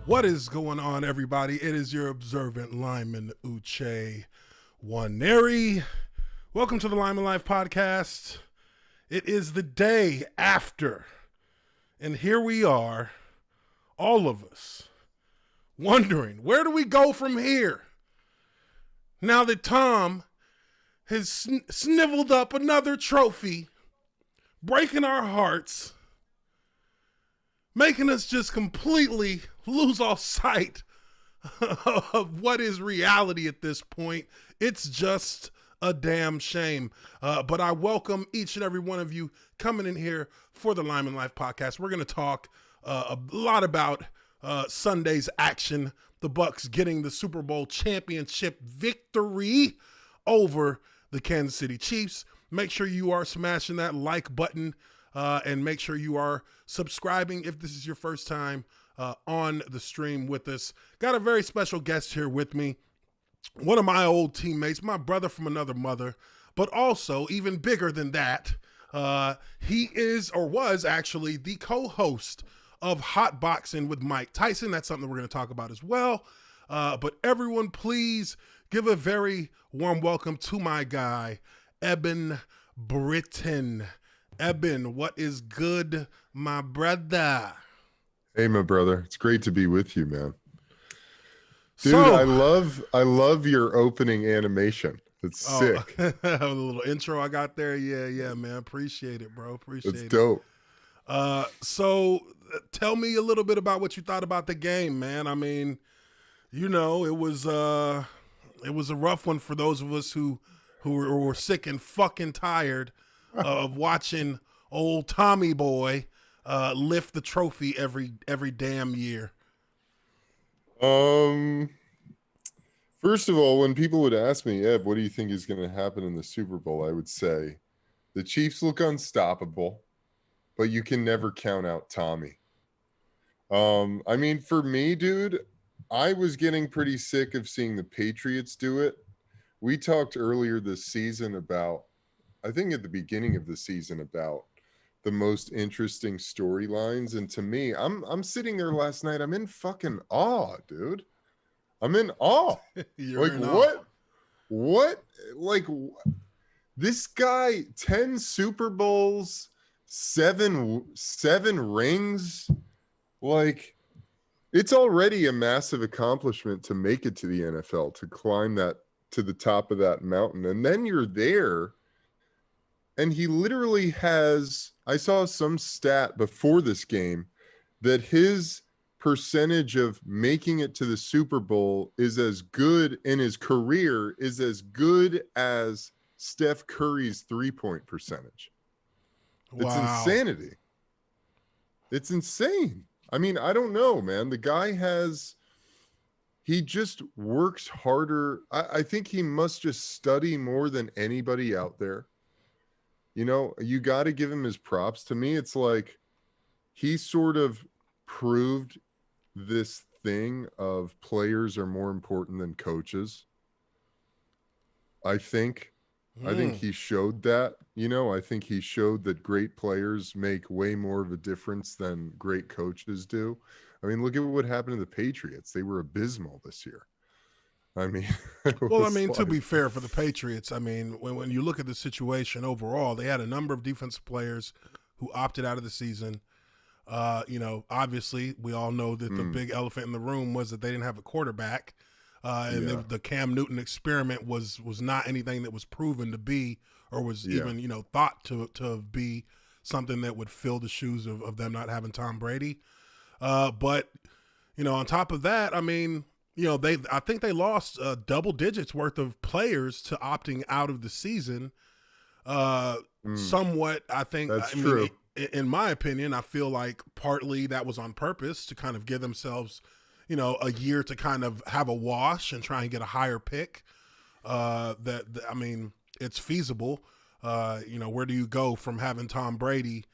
What is going on, everybody? It is your observant lineman, Uche Waneri. Welcome to the Lineman Life podcast. It is the day after, and here we are, all of us, wondering, where do we go from here? Now that Tom has sniveled up another trophy, breaking our hearts, making us just completely lose all sight of what is reality at this point. It's just a damn shame. But I welcome each and every one of you coming in here for the Lineman Life podcast. We're going to talk a lot about Sunday's action, the Bucs getting the Super Bowl championship victory over the Kansas City Chiefs. Make sure you are smashing that like button and make sure you are subscribing if this is your first time on the stream with us. Got a very special guest here with me. One of my old teammates, my brother from another mother, but also even bigger than that, he is or was actually the co-host of Hot Boxing with Mike Tyson. That's something we're going to talk about as well. But everyone, please give a very warm welcome to my guy, Eben Britton. Eben, what is good, my brother? Hey, my brother. It's great to be with you, man. Dude, So, I love your opening animation. It's sick. A little intro I got there. Yeah, man. Appreciate it, bro. Appreciate It's it. dope. So tell me a little bit about what you thought about the game, man. I mean, you know, it was a rough one for those of us who were sick and fucking tired of watching old Tommy boy lift the trophy every damn year. First of all, when people would ask me, Eb, what do you think is going to happen in the Super Bowl? I would say the Chiefs look unstoppable, but you can never count out Tommy. I mean, for me, dude, I was getting pretty sick of seeing the Patriots do it. We talked earlier this season about, I think at the beginning of the season, about the most interesting storylines. And to me, I'm sitting there last night. I'm in fucking awe, dude. I'm in awe. You're like in what? awe. What? Like this guy, 10 Super Bowls, seven rings. Like it's already a massive accomplishment to make it to the NFL, to climb that to the top of that mountain. And then you're there. And he literally has, I saw some stat before this game that his percentage of making it to the Super Bowl is as good in his career is as good as Steph Curry's 3-point percentage. Wow. It's insanity. It's insane. I mean, I don't know, man. The guy he just works harder. I think he must just study more than anybody out there. You know, you got to give him his props. To me, it's like he sort of proved this thing of players are more important than coaches. I think he showed that, you know, I think he showed that great players make way more of a difference than great coaches do. I mean, look at what happened to the Patriots. They were abysmal this year. I mean, to be fair for the Patriots, I mean, when you look at the situation overall, they had a number of defensive players who opted out of the season. You know, obviously, we all know that the big elephant in the room was that they didn't have a quarterback. The Cam Newton experiment was not anything that was proven to be or was even, you know, thought to be something that would fill the shoes of them not having Tom Brady. But, you know, on top of that, I mean, you know, I think they lost double digits worth of players to opting out of the season. Somewhat, I think. That's true. In my opinion, I feel like partly that was on purpose to kind of give themselves, you know, a year to kind of have a wash and try and get a higher pick. I mean, it's feasible. You know, where do you go from having Tom Brady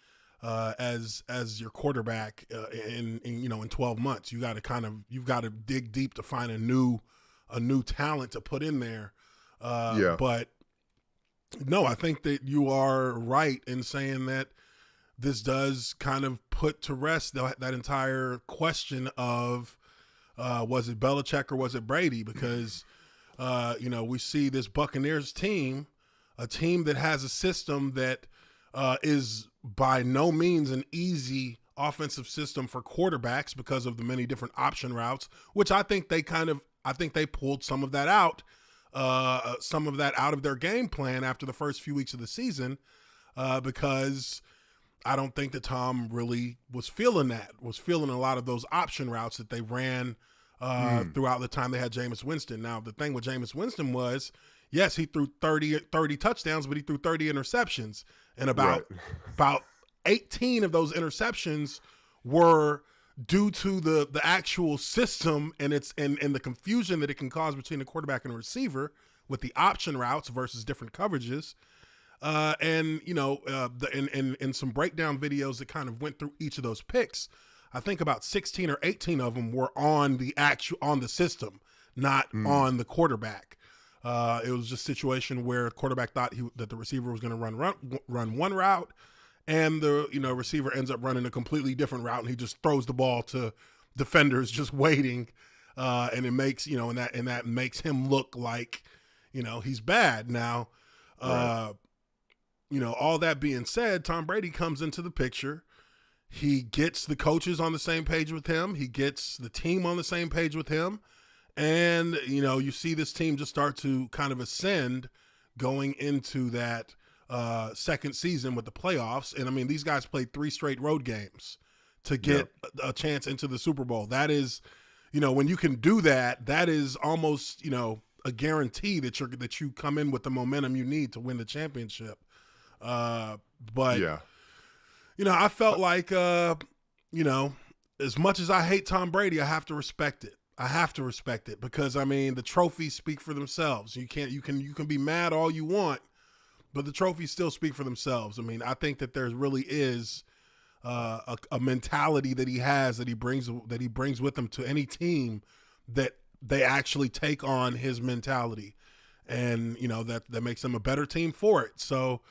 as your quarterback in 12 months? You've got to dig deep to find a new talent to put in there. But no, I think that you are right in saying that this does kind of put to rest that entire question of, Was it Belichick or was it Brady? Because, we see this Buccaneers team, a team that has a system that is by no means an easy offensive system for quarterbacks because of the many different option routes, which I think they pulled some of that out of their game plan after the first few weeks of the season, because I don't think that Tom really was feeling a lot of those option routes that they ran throughout the time they had Jameis Winston. Now, the thing with Jameis Winston was, yes, he threw 30 touchdowns, but he threw 30 interceptions. And about 18 of those interceptions were due to the actual system and the confusion that it can cause between the quarterback and the receiver with the option routes versus different coverages. And some breakdown videos that kind of went through each of those picks, I think about 16 or 18 of them were on the system, not on the quarterback. It was just a situation where the quarterback thought that the receiver was going to run one route, and the receiver ends up running a completely different route, and he just throws the ball to defenders just waiting, and it makes and that makes him look like he's bad. Now, all that being said, Tom Brady comes into the picture. He gets the coaches on the same page with him. He gets the team on the same page with him. And, you see this team just start to kind of ascend going into that second season with the playoffs. And, I mean, these guys played 3 straight road games to get a chance into the Super Bowl. That is, when you can do that, that is almost, a guarantee that you come in with the momentum you need to win the championship. I felt like, as much as I hate Tom Brady, I have to respect it. Because, I mean, the trophies speak for themselves. You can be mad all you want, but the trophies still speak for themselves. I mean, I think that there really is a mentality that he has that he brings with him to any team that they actually take on his mentality, and that makes them a better team for it. So,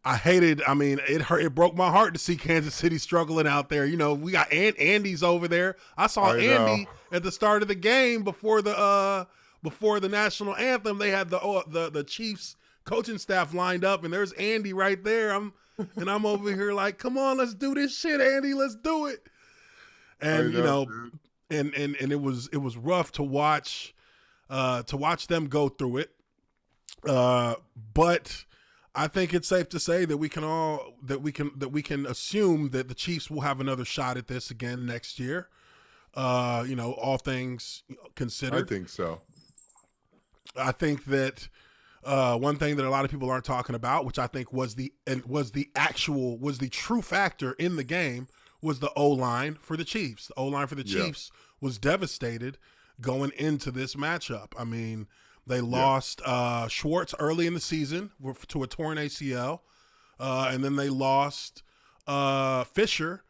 I hated. I mean, it broke my heart to see Kansas City struggling out there. We got Andy's over there. I saw Andy at the start of the game before the national anthem. They had the Chiefs coaching staff lined up, and there's Andy right there. I'm over here like, come on, let's do this shit, Andy, let's do it. And and it was rough to watch them go through it. But I think it's safe to say that we can assume that the Chiefs will have another shot at this again next year. All things considered. I think so. I think that one thing that a lot of people aren't talking about, which I think was the true factor in the game, was the O-line for the Chiefs. The O-line for the Chiefs was devastated going into this matchup. I mean, they lost Schwartz early in the season to a torn ACL, and then they lost Fisher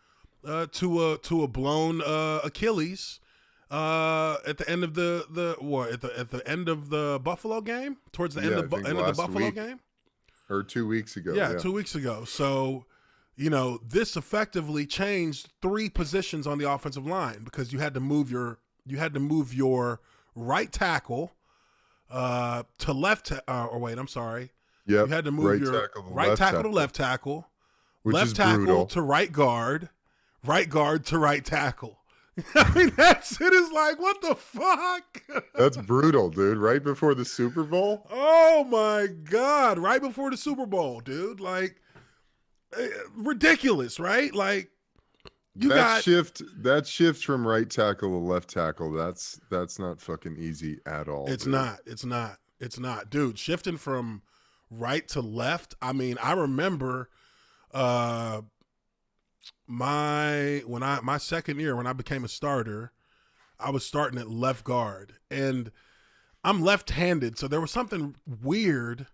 to a blown Achilles at the end of the end of the Buffalo game, towards the end of the Buffalo game, or 2 weeks ago. Yeah, 2 weeks ago. So, this effectively changed 3 positions on the offensive line, because you had to move your right tackle to left. I'm sorry. Yeah. You had to move your right tackle to left tackle, left tackle brutal. To right guard to right tackle. I mean, it is like, what the fuck? That's brutal, dude. Right before the Super Bowl? Oh my God. Right before the Super Bowl, dude. Like, ridiculous, right? Like, that shift from right tackle to left tackle, that's not fucking easy at all. It's not, dude. Shifting from right to left. I mean, I remember my second year when I became a starter, I was starting at left guard, and I'm left-handed, so there was something weird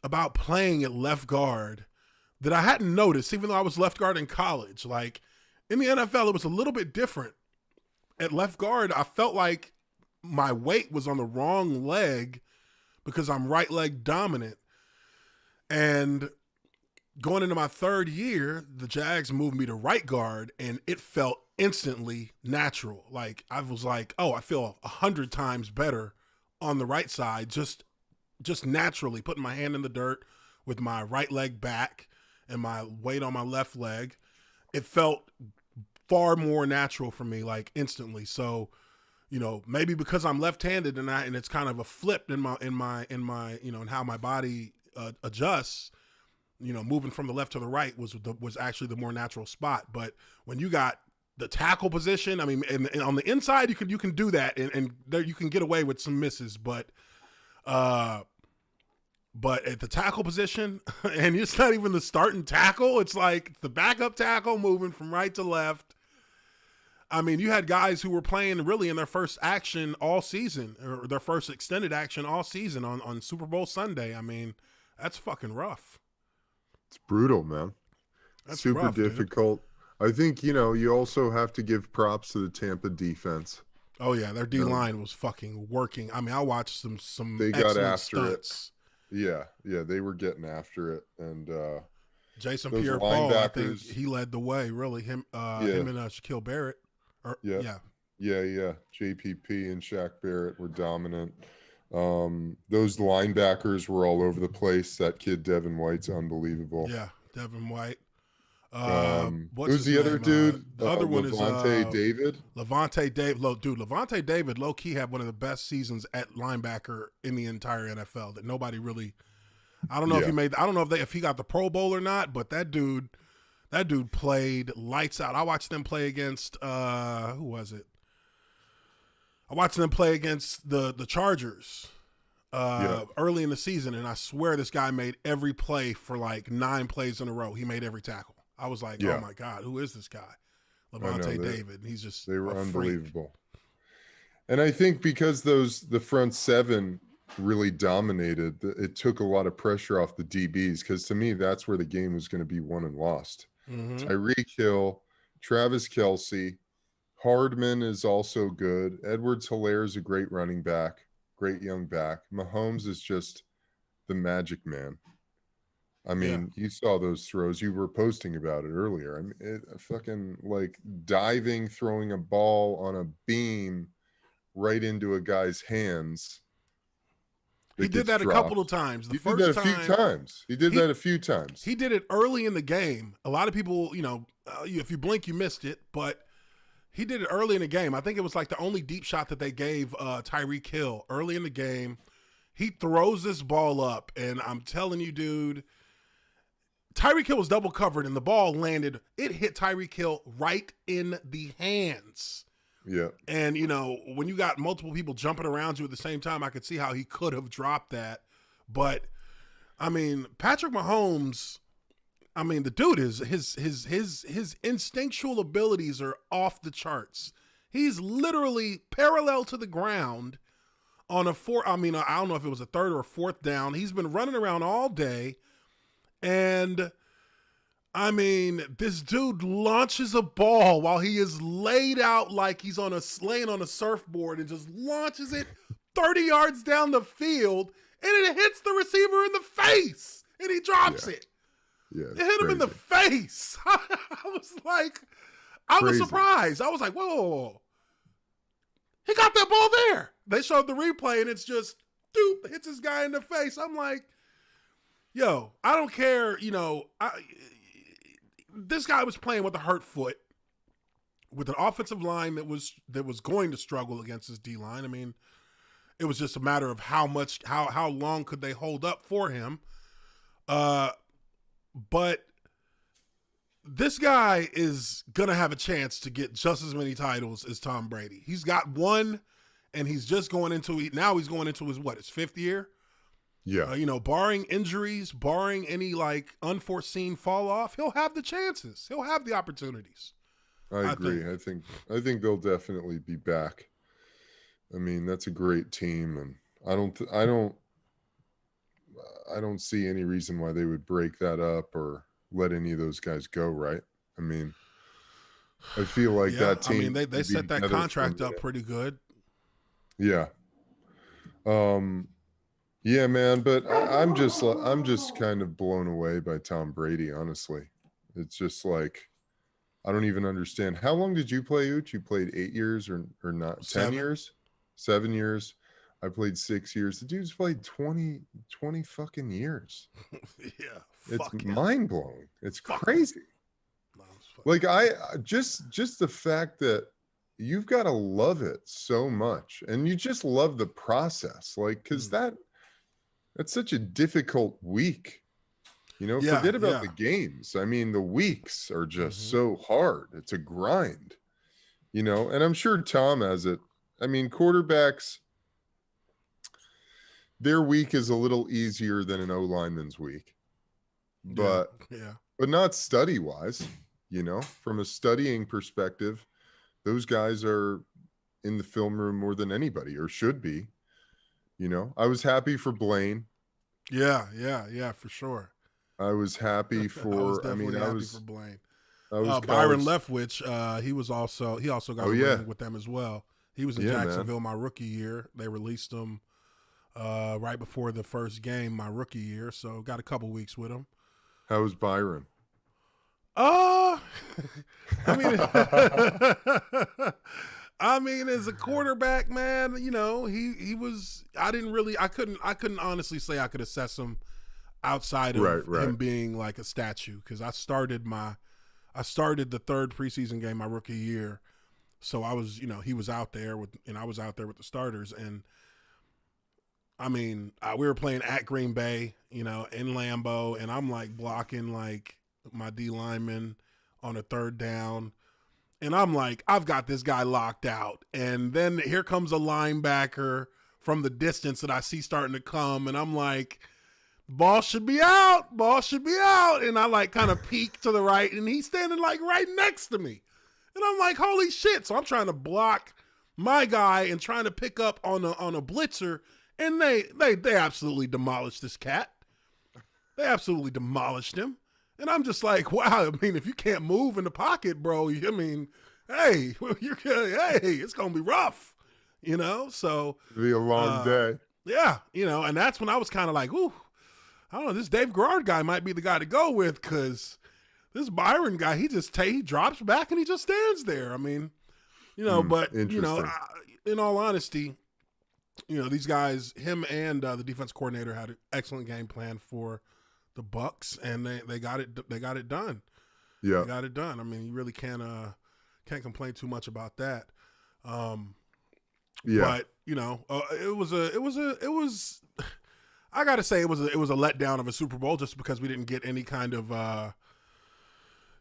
about playing at left guard that I hadn't noticed, even though I was left guard in college. Like, in the NFL, it was a little bit different. At left guard, I felt like my weight was on the wrong leg because I'm right leg dominant. And going into my third year, the Jags moved me to right guard, and it felt instantly natural. Like I was like, oh, I feel 100 times better on the right side, just naturally putting my hand in the dirt with my right leg back and my weight on my left leg. It felt far more natural for me, like instantly. So, maybe because I'm left-handed and it's kind of a flip in my in how my body adjusts. Moving from the left to the right was actually the more natural spot. But when you got the tackle position, I mean, and on the inside you can do that, and there you can get away with some misses, but at the tackle position, and it's not even the starting tackle, it's like the backup tackle moving from right to left. I mean, you had guys who were playing really in their first action all season, or their first extended action all season on Super Bowl Sunday. I mean, that's fucking rough. It's brutal, man. That's super rough, difficult. Dude. I think, you also have to give props to the Tampa defense. Oh yeah, their D-line was fucking working. I mean, I watched some they got after stunts. It. Yeah, they were getting after it, and Jason Pierre-Paul, I think he led the way. Really, him and Shaquille Barrett. Yeah. JPP and Shaq Barrett were dominant. Those linebackers were all over the place. That kid Devin White's unbelievable. Yeah, Devin White. Who's the other dude? The other one is Levante David. Levante David. Levante David low key had one of the best seasons at linebacker in the entire NFL. That nobody really. I don't know if he made. I don't know if he got the Pro Bowl or not. But that dude played lights out. I watched them play against who was it? I watched them play against the Chargers early in the season, and I swear this guy made every play for like 9 plays in a row. He made every tackle. I was like, oh my God, who is this guy? Levante David. He's just they were unbelievable. And I think because the front seven really dominated, it took a lot of pressure off the DBs, because to me that's where the game was going to be won and lost. Mm-hmm. Tyreek Hill, Travis Kelce, Hardman is also good. Edwards-Helaire is a great running back, great young back. Mahomes is just the magic man. I mean, you saw those throws. You were posting about it earlier. I mean, fucking like diving, throwing a ball on a beam right into a guy's hands. He did that a couple of times. He did that a few times. He did it early in the game. A lot of people, if you blink, you missed it. But he did it early in the game. I think it was like the only deep shot that they gave Tyreek Hill early in the game. He throws this ball up, and I'm telling you, dude, Tyreek Hill was double covered, and the ball landed. It hit Tyreek Hill right in the hands. Yeah. And, when you got multiple people jumping around you at the same time, I could see how he could have dropped that. But, I mean, Patrick Mahomes, I mean, the dude is his instinctual abilities are off the charts. He's literally parallel to the ground on I don't know if it was a third or fourth down. He's been running around all day. And I mean, this dude launches a ball while he is laid out like he's laying on a surfboard, and just launches it 30 yards down the field, and it hits the receiver in the face, and he drops it. Yeah, it hit him in the face. I was surprised. I was like, whoa. He got that ball there. They showed the replay, and it's just, hits this guy in the face. I'm like, yo, I don't care, this guy was playing with a hurt foot, with an offensive line that was going to struggle against his D-line. I mean, it was just a matter of how long could they hold up for him. But this guy is going to have a chance to get just as many titles as Tom Brady. He's got one, and he's just going into his 5th year. Yeah. Barring injuries, barring any unforeseen fall off, he'll have the chances. He'll have the opportunities. I agree. I think they'll definitely be back. I mean, that's a great team, and I don't see any reason why they would break that up or let any of those guys go, right? I mean, I feel like that team. I mean, they set that contract up pretty good. Yeah. Yeah, man, but I'm just kind of blown away by Tom Brady, honestly. It's just like I don't even understand. How long did you play, Uch? You played 8 years or not 10 7. years? 7 years. I played 6 years. The dude's played 20 fucking years. Yeah, It's fuck him. mind blowing. It's Fuck him. crazy. No, it's fuck- Like just the fact that you've got to love it so much and you just love the process. Like, cause that's such a difficult week. Yeah, Forget about yeah. the games. I mean, the weeks are just Hmm. so hard. It's a grind, and I'm sure Tom has it. I mean, quarterbacks, their week is a little easier than an O lineman's week, Yeah, but yeah. not study wise, from a studying perspective, those guys are in the film room more than anybody or should be. I was happy for Blaine. Yeah, yeah, yeah, for sure. I was happy I was for, I mean, definitely happy for Blaine. I was Byron college. Leftwich, he also got Oh a yeah. ring with them as well. He was in Yeah, man. Jacksonville my rookie year. They released him right before the first game my rookie year, so got a couple weeks with him. How was Byron? Uh, I mean, I mean, as a quarterback, man, he was. I couldn't honestly say I could assess him outside of Right. him being like a statue because I started the third preseason game my rookie year, so I was, he was out there and I was out there with the starters, and I mean, we were playing at Green Bay, in Lambeau, and I'm like blocking like my D lineman on a third down. And I'm like, I've got this guy locked out. And then here comes a linebacker from the distance that I see starting to come. And I'm like, ball should be out. Ball should be out. And I like kind of peek to the right. And he's standing like right next to me. And I'm like, holy shit. So I'm trying to block my guy and trying to pick up on a blitzer. And they absolutely demolished this cat. They absolutely demolished him. And I'm just like, wow, I mean, if you can't move in the pocket, bro, I mean, hey, it's going to be rough, So It'll be a long day. Yeah, and that's when I was kind of like, ooh, I don't know, this Dave Garrard guy might be the guy to go with because this Byron guy, he drops back and he just stands there. I mean, but, in all honesty, these guys, him and the defense coordinator had an excellent game plan for the Bucks, and they got it done. Yeah. They got it done. I mean, you really can't complain too much about that. Yeah. But it was I gotta say it was a letdown of a Super Bowl just because we didn't get any kind of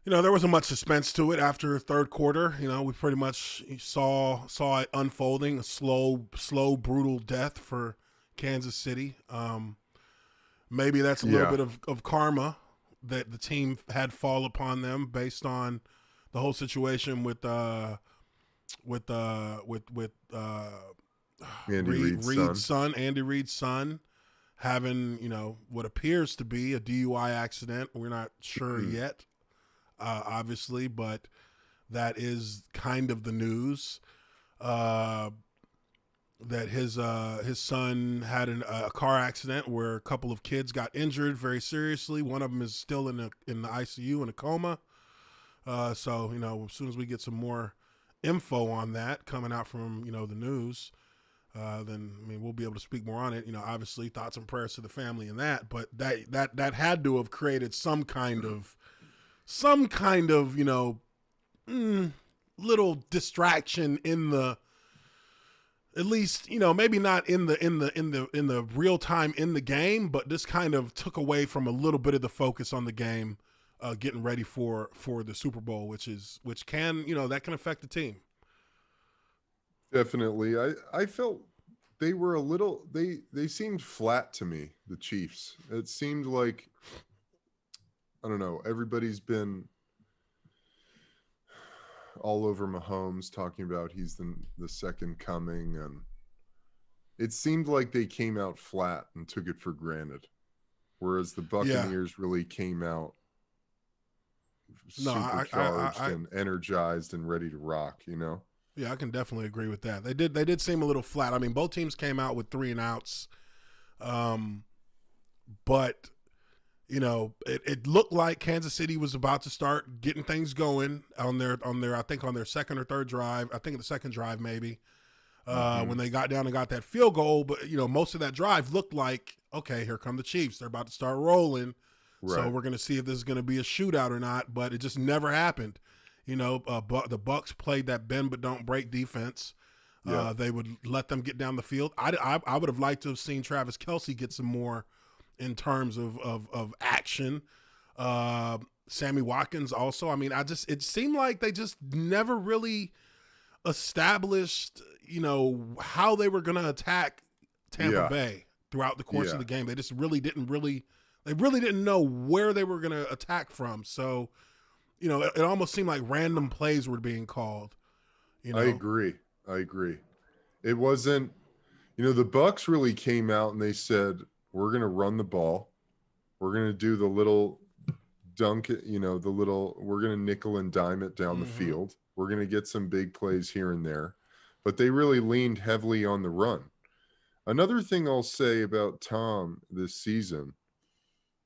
there wasn't much suspense to it after third quarter. We pretty much saw it unfolding, a slow, brutal death for Kansas City. Maybe that's a little bit of karma that the team had fall upon them based on the whole situation with Andy Reid's son, having what appears to be a DUI accident. We're not sure yet, obviously, but that is kind of the news. That his son had a car accident where a couple of kids got injured very seriously. One of them is still in the ICU in a coma. So as soon as we get some more info on that coming out from the news, then we'll be able to speak more on it. Obviously thoughts and prayers to the family and that. But that had to have created some kind of little distraction in the. At least, maybe not in the real time in the game, but this kind of took away from a little bit of the focus on the game, getting ready for the Super Bowl, which can that can affect the team. Definitely. I felt they were they seemed flat to me, the Chiefs. It seemed like, I don't know, everybody's been all over Mahomes talking about he's the second coming, and it seemed like they came out flat and took it for granted, whereas the Buccaneers really came out supercharged and energized and ready to rock. Yeah, I can definitely agree with that. They did seem a little flat. I mean, both teams came out with 3 and outs. But it looked like Kansas City was about to start getting things going on their I think on their second or third drive. I think the second drive maybe. When they got down and got that field goal, but most of that drive looked like, okay, here come the Chiefs. They're about to start rolling. Right. So we're going to see if this is going to be a shootout or not, but it just never happened. The Bucs played that bend but don't break defense. Yeah. They would let them get down the field. I would have liked to have seen Travis Kelce get some more in terms of action. Sammy Watkins also. I mean, it seemed like they just never really established, how they were going to attack Tampa Bay throughout the course of the game. They just really didn't know where they were going to attack from. So, it almost seemed like random plays were being called. I agree. It wasn't, the Bucs really came out and they said, we're going to run the ball. We're going to do the little dunk, we're going to nickel and dime it down the field. We're going to get some big plays here and there. But they really leaned heavily on the run. Another thing I'll say about Tom this season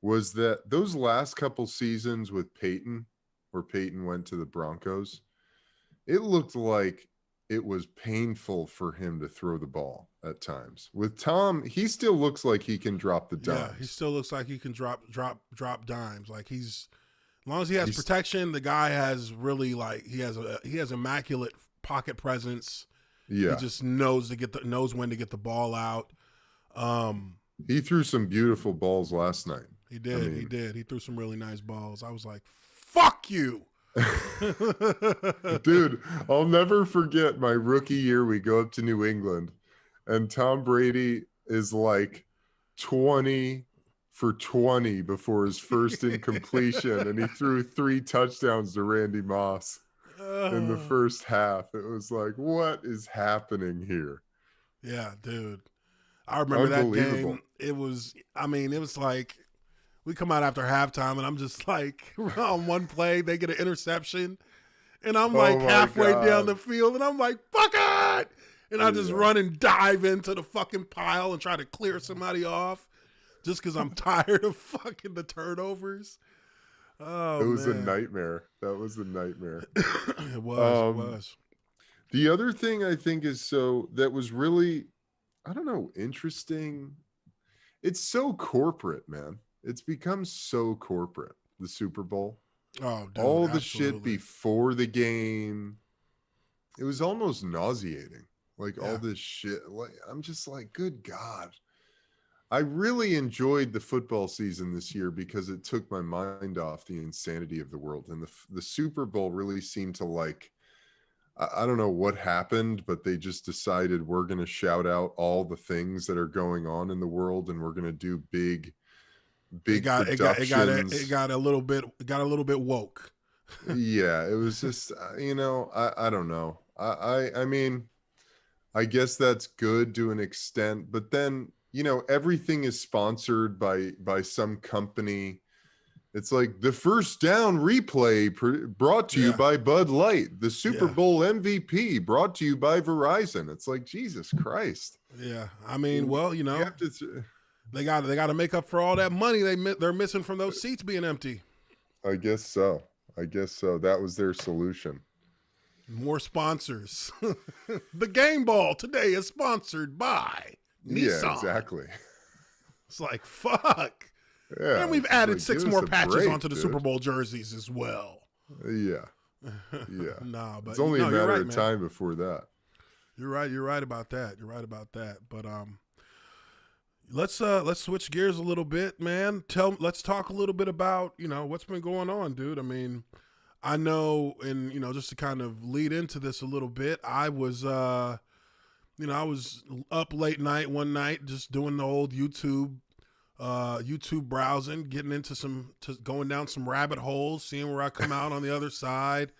was that those last couple seasons with Peyton, where Peyton went to the Broncos, it looked like it was painful for him to throw the ball at times. With Tom, he still looks like he can drop the dimes. Yeah, he still looks like he can drop dimes. Like as long as he has protection, the guy has really he has immaculate pocket presence. Yeah, he just knows when to get the ball out. He threw some beautiful balls last night. He did. He did. He threw some really nice balls. I was like, "Fuck you." Dude, I'll never forget my rookie year. We go up to New England and Tom Brady is like 20 for 20 before his first incompletion, and he threw 3 touchdowns to Randy Moss in the first half. It was like, what is happening here? Yeah, dude. I remember that game. It was like we come out after halftime, and I'm just like, on one play, they get an interception, and I'm like halfway down the field, and I'm like, fuck it! And I just run and dive into the fucking pile and try to clear somebody off just because I'm tired of fucking the turnovers. Oh, it was a nightmare. That was a nightmare. It was. The other thing I think that was really, I don't know, interesting. It's so corporate, man. It's become so corporate, the Super Bowl. Oh, dude, all the shit before the game. It was almost nauseating. All this shit. I'm just like, good God. I really enjoyed the football season this year because it took my mind off the insanity of the world. And the Super Bowl really seemed to I don't know what happened, but they just decided we're going to shout out all the things that are going on in the world, and we're going to do big productions. It got a little bit woke. Yeah, it was just I don't know. I mean, I guess that's good to an extent, but then everything is sponsored by some company. It's like the first down replay brought to you by Bud Light. The Super Bowl MVP brought to you by Verizon. It's like, Jesus Christ. Yeah, I mean, they got to make up for all that money they're missing from those seats being empty. I guess so. That was their solution. More sponsors. The game ball today is sponsored by Nissan. Yeah, exactly. It's like, fuck. Yeah, and we've added 6 more patches onto the Super Bowl jerseys as well. Yeah. Nah, but it's only a matter of time before that. You're right about that. But let's switch gears a little bit, man. Let's talk a little bit about, what's been going on, dude. I mean, I know, and just to kind of lead into this a little bit, I was I was up late night one night just doing the old YouTube browsing, getting into going down some rabbit holes, seeing where I come out on the other side.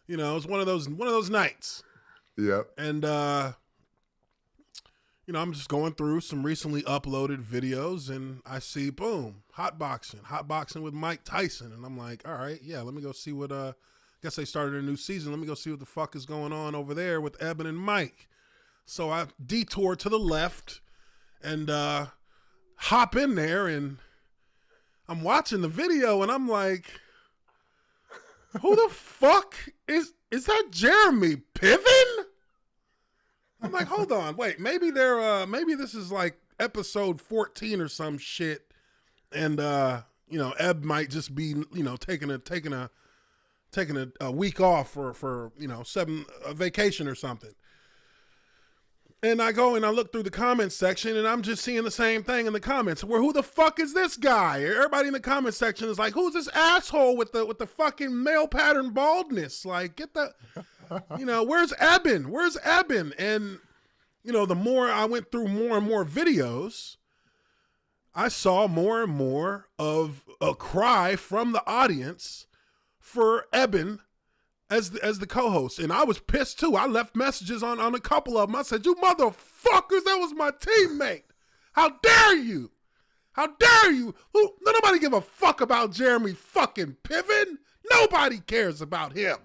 It was one of those nights. Yeah. And I'm just going through some recently uploaded videos, and I see, boom, hotboxing with Mike Tyson, and I'm like, all right, yeah, let me go see what. I guess they started a new season. Let me go see what the fuck is going on over there with Eben and Mike. So I detoured to the left, and hop in there and I'm watching the video and I'm like, who the fuck is that Jeremy Piven? I'm like, hold on, wait, maybe maybe this is like episode 14 or some shit, and Eb might just be taking a week off for a vacation or something. And I go and I look through the comments section and I'm just seeing the same thing in the comments. Where who the fuck is this guy? Everybody in the comment section is like, who's this asshole with the fucking male pattern baldness? Like, get the, where's Eben? Where's Eben? And, the more I went through more and more videos, I saw more and more of a cry from the audience for Eben as the co-host, and I was pissed too. I left messages on a couple of them. I said, "You motherfuckers, that was my teammate. How dare you? How dare you? Nobody give a fuck about Jeremy fucking Piven. Nobody cares about him.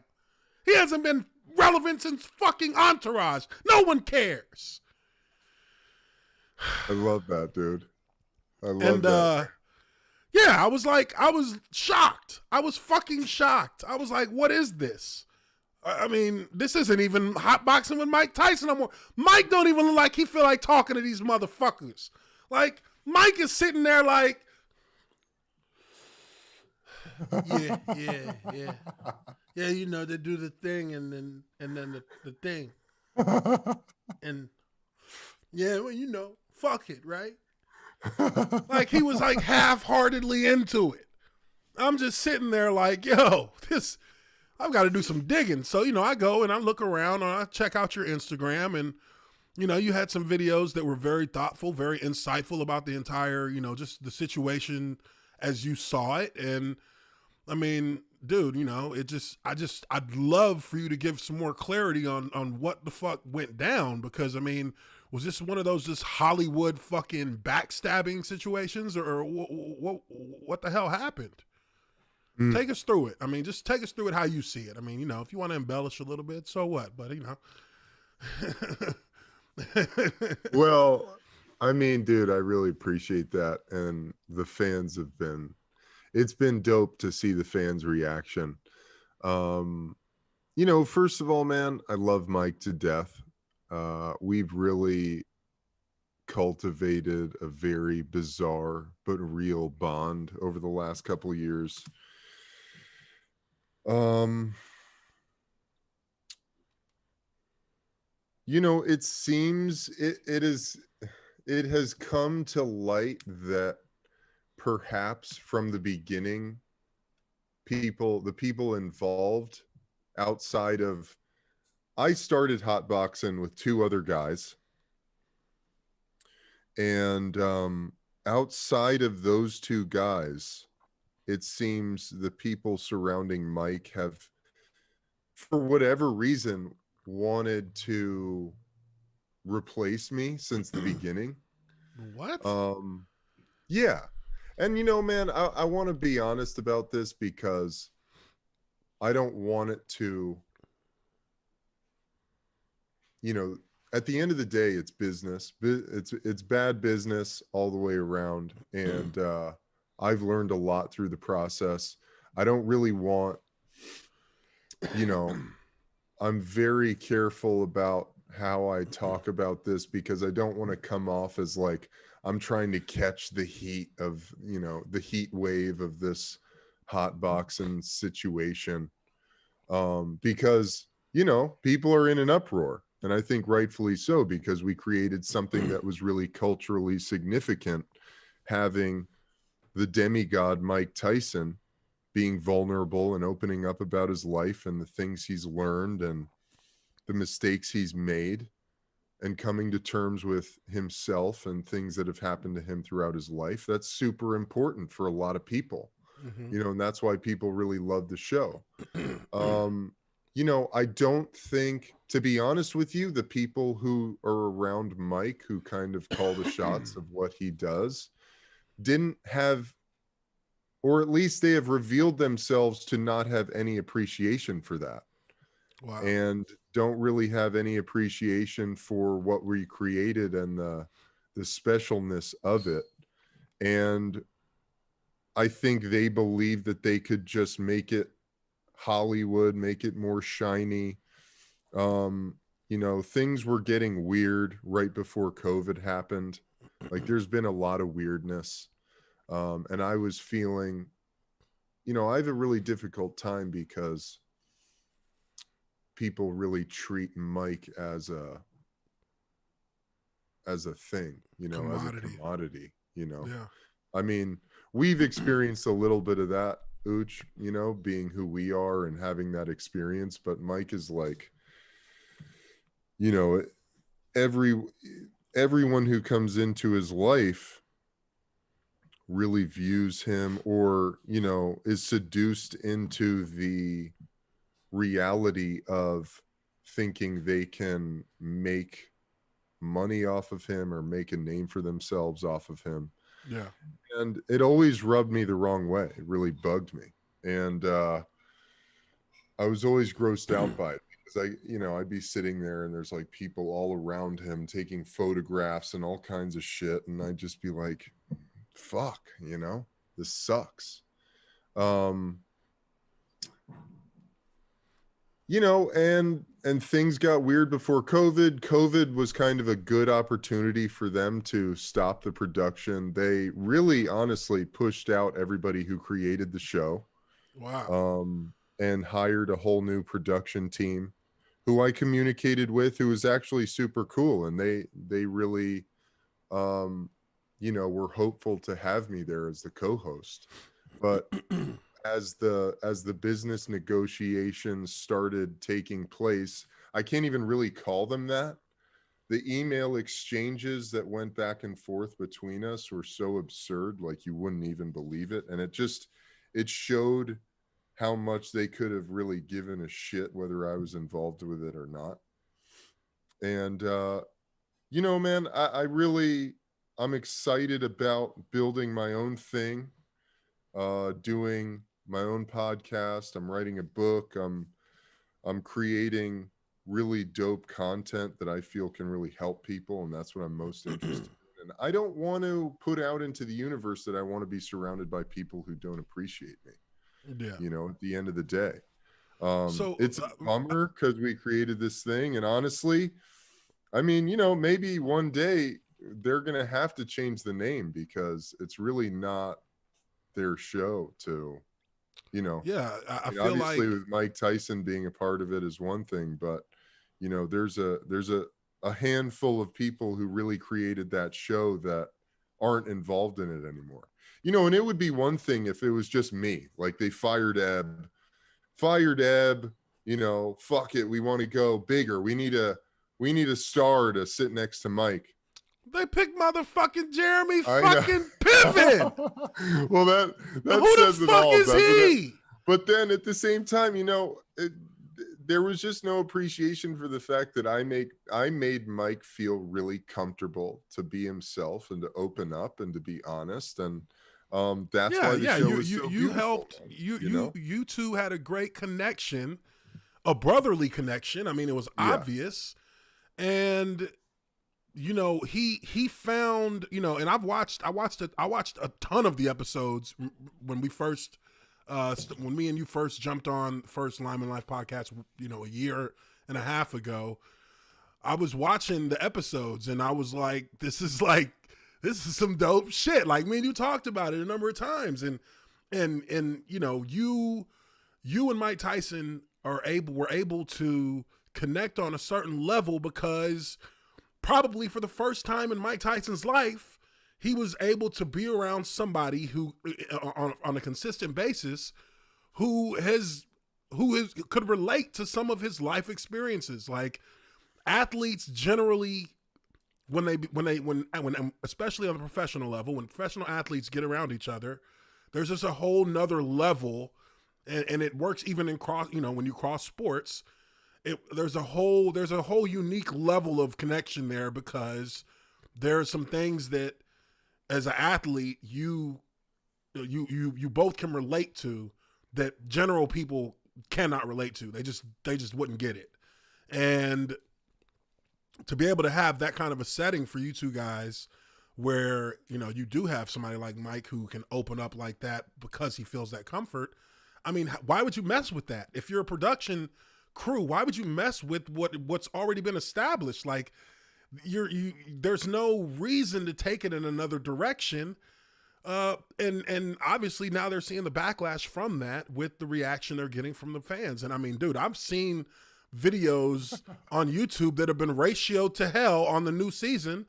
He hasn't been relevant since fucking Entourage. No one cares." I love that, dude. I love that. Yeah, I was shocked. I was fucking shocked. I was like, what is this? I mean, this isn't even hot boxing with Mike Tyson no more. Mike don't even look like he feel like talking to these motherfuckers. Like, Mike is sitting there like, yeah. Yeah, they do the thing and then the thing. And yeah, well, fuck it, right? Like, he was like half-heartedly into it. I'm just sitting there like, yo, I've got to do some digging. So, I go and I look around and I check out your Instagram, and, you had some videos that were very thoughtful, very insightful about the entire, just the situation as you saw it. And I mean, dude, I'd love for you to give some more clarity on what the fuck went down, because I mean, was this one of those just Hollywood fucking backstabbing situations, or what the hell happened? Take us through it. I mean, just take us through it how you see it. I mean, if you want to embellish a little bit, so what? But, Well, I mean, dude, I really appreciate that. And the fans it's been dope to see the fans' reaction. First of all, man, I love Mike to death. We've really cultivated a very bizarre but real bond over the last couple of years. It seems it has come to light that perhaps from the beginning, the people involved outside of, I started hotboxing with two other guys, and outside of those two guys, it seems the people surrounding Mike have, for whatever reason, wanted to replace me since the beginning. What? Yeah. And man, I want to be honest about this, because I don't want it to, at the end of the day, it's business. It's bad business all the way around. And I've learned a lot through the process. I don't really want, I'm very careful about how I talk about this, because I don't want to come off as like I'm trying to catch the heat of, the heat wave of this hot boxing situation. Because, people are in an uproar, and I think rightfully so, because we created something that was really culturally significant, having the demigod Mike Tyson being vulnerable and opening up about his life and the things he's learned and the mistakes he's made, and coming to terms with himself and things that have happened to him throughout his life. That's super important for a lot of people, and that's why people really love the show. I don't think, to be honest with you, the people who are around Mike, who kind of call the shots of what he does, didn't have, or at least they have revealed themselves to not have any appreciation for that. Wow. And don't really have any appreciation for what we created and the specialness of it. And I think they believed that they could just make it Hollywood, make it more shiny. Things were getting weird right before COVID happened. Like there's been a lot of weirdness. And I was feeling, I have a really difficult time because people really treat Mike as a thing, as a commodity, Yeah. I mean, we've experienced a little bit of that, Ooch, being who we are and having that experience. But Mike is like, everyone who comes into his life really views him or, is seduced into the reality of thinking they can make money off of him or make a name for themselves off of him. Yeah. And it always rubbed me the wrong way. It really bugged me. And I was always grossed out by it because I'd be sitting there and there's like people all around him taking photographs and all kinds of shit. And I'd just be like, fuck, this sucks. And things got weird before COVID. COVID was kind of a good opportunity for them to stop the production. They really honestly pushed out everybody who created the show. Wow. And hired a whole new production team who I communicated with, who was actually super cool. And they really, were hopeful to have me there as the co-host. But as the business negotiations started taking place, I can't even really call them that. The email exchanges that went back and forth between us were so absurd, like you wouldn't even believe it. And it showed how much they could have really given a shit whether I was involved with it or not. And man, I'm excited about building my own thing, doing my own podcast. I'm writing a book. I'm creating really dope content that I feel can really help people, and that's what I'm most interested in. And I don't want to put out into the universe that I want to be surrounded by people who don't appreciate me. Yeah. At the end of the day. So It's a bummer because we created this thing, and honestly, I mean, maybe one day they're gonna have to change the name because it's really not their show to, yeah, I feel obviously like with Mike Tyson being a part of it is one thing, but there's a handful of people who really created that show that aren't involved in it anymore. And it would be one thing if it was just me, like they fired Eb, fuck it, we want to go bigger. We need a star to sit next to Mike. they picked motherfucking Jeremy fucking Piven. Well, that who says the it fuck all, is he? But then at the same time, there was just no appreciation for the fact that I made Mike feel really comfortable to be himself and to open up and to be honest. And that's why the show was so beautiful. Helped you two had a great connection, a brotherly connection. I mean, it was obvious. And he found, and I watched a ton of the episodes when we first when me and you first jumped on first Lineman Life podcast, a year and a half ago. I was watching the episodes and I was like, this is some dope shit. Like, me and you talked about it a number of times, and you and Mike Tyson were able to connect on a certain level because probably for the first time in Mike Tyson's life, he was able to be around somebody who, on a consistent basis, who could relate to some of his life experiences. Like, athletes generally, when especially on the professional level, when professional athletes get around each other, there's just a whole nother level, and it works even in when you cross sports. There's a whole unique level of connection there because there are some things that, as an athlete, you both can relate to that general people cannot relate to. They just wouldn't get it. And to be able to have that kind of a setting for you two guys where, you know, you do have somebody like Mike who can open up like that because he feels that comfort. I mean, why would you mess with that? If you're a production crew, why would you mess with what's already been established? Like, there's no reason to take it in another direction. And obviously now they're seeing the backlash from that with the reaction they're getting from the fans. And I mean, dude, I've seen videos on YouTube that have been ratioed to hell on the new season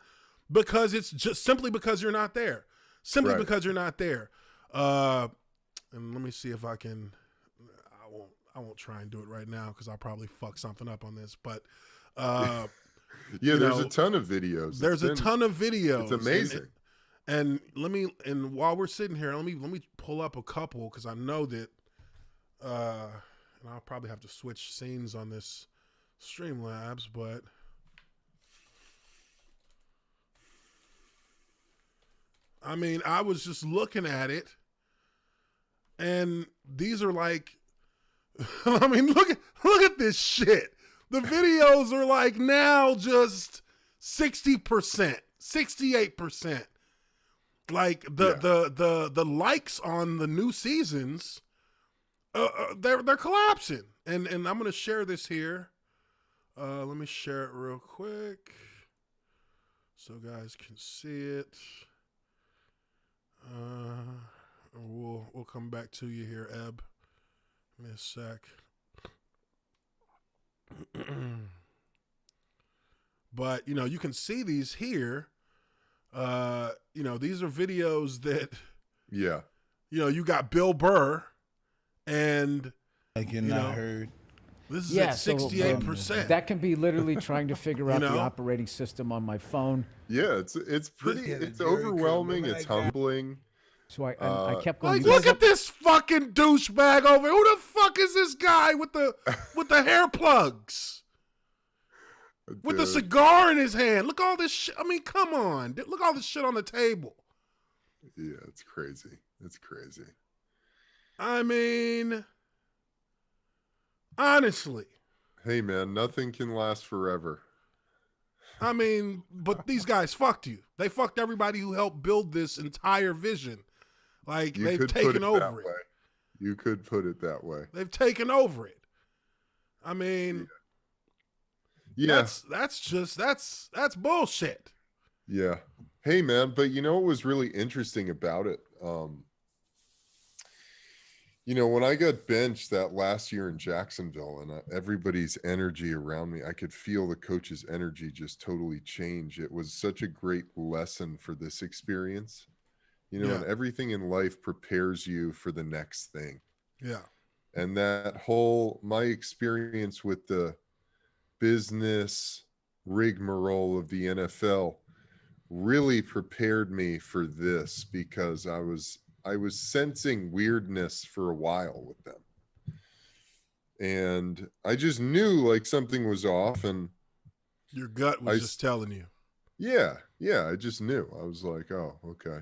because it's just simply because you're not there. Simply because you're not there. And let me see if I can. I won't try and do it right now because I'll probably fuck something up on this. But yeah, there's a ton of videos. There's a ton of videos. It's amazing. And while we're sitting here, let me pull up a couple because I know that, and I'll probably have to switch scenes on this Streamlabs, but I mean, I was just looking at it, and these are like, I mean, look at this shit. The videos are like now just 60%, 68%. Like the likes on the new seasons, they're collapsing. And I'm gonna share this here. Let me share it real quick so guys can see it. We'll come back to you here, Eb. Give me a sec. But you know, you can see these here. You know, these are videos that, you know, you got Bill Burr and I cannot heard. This is at 68%. That can be literally trying to figure out the operating system on my phone. Yeah, it's pretty, it's overwhelming. It's humbling. So I kept going. Like, look at this fucking douchebag over here. Who the fuck is this guy with the hair plugs? With the cigar in his hand. Look all this shit. I mean, come on. Look all this shit on the table. Yeah, it's crazy. It's crazy. I mean, honestly. Hey, man, nothing can last forever. I mean, but these guys fucked you. They fucked everybody who helped build this entire vision. Like, they've taken over it. You could put it that way. They've taken over it. I mean... Yeah, that's bullshit. Yeah. Hey, man, but you know what was really interesting about it? You know, when I got benched that last year in Jacksonville and everybody's energy around me, I could feel the coach's energy just totally change. It was such a great lesson for this experience. You know, and everything in life prepares you for the next thing. Yeah. And my experience with the business rigmarole of the NFL really prepared me for this because I was sensing weirdness for a while with them. And I just knew like something was off, and your gut was just telling you. Yeah, I just knew. I was like, oh, okay.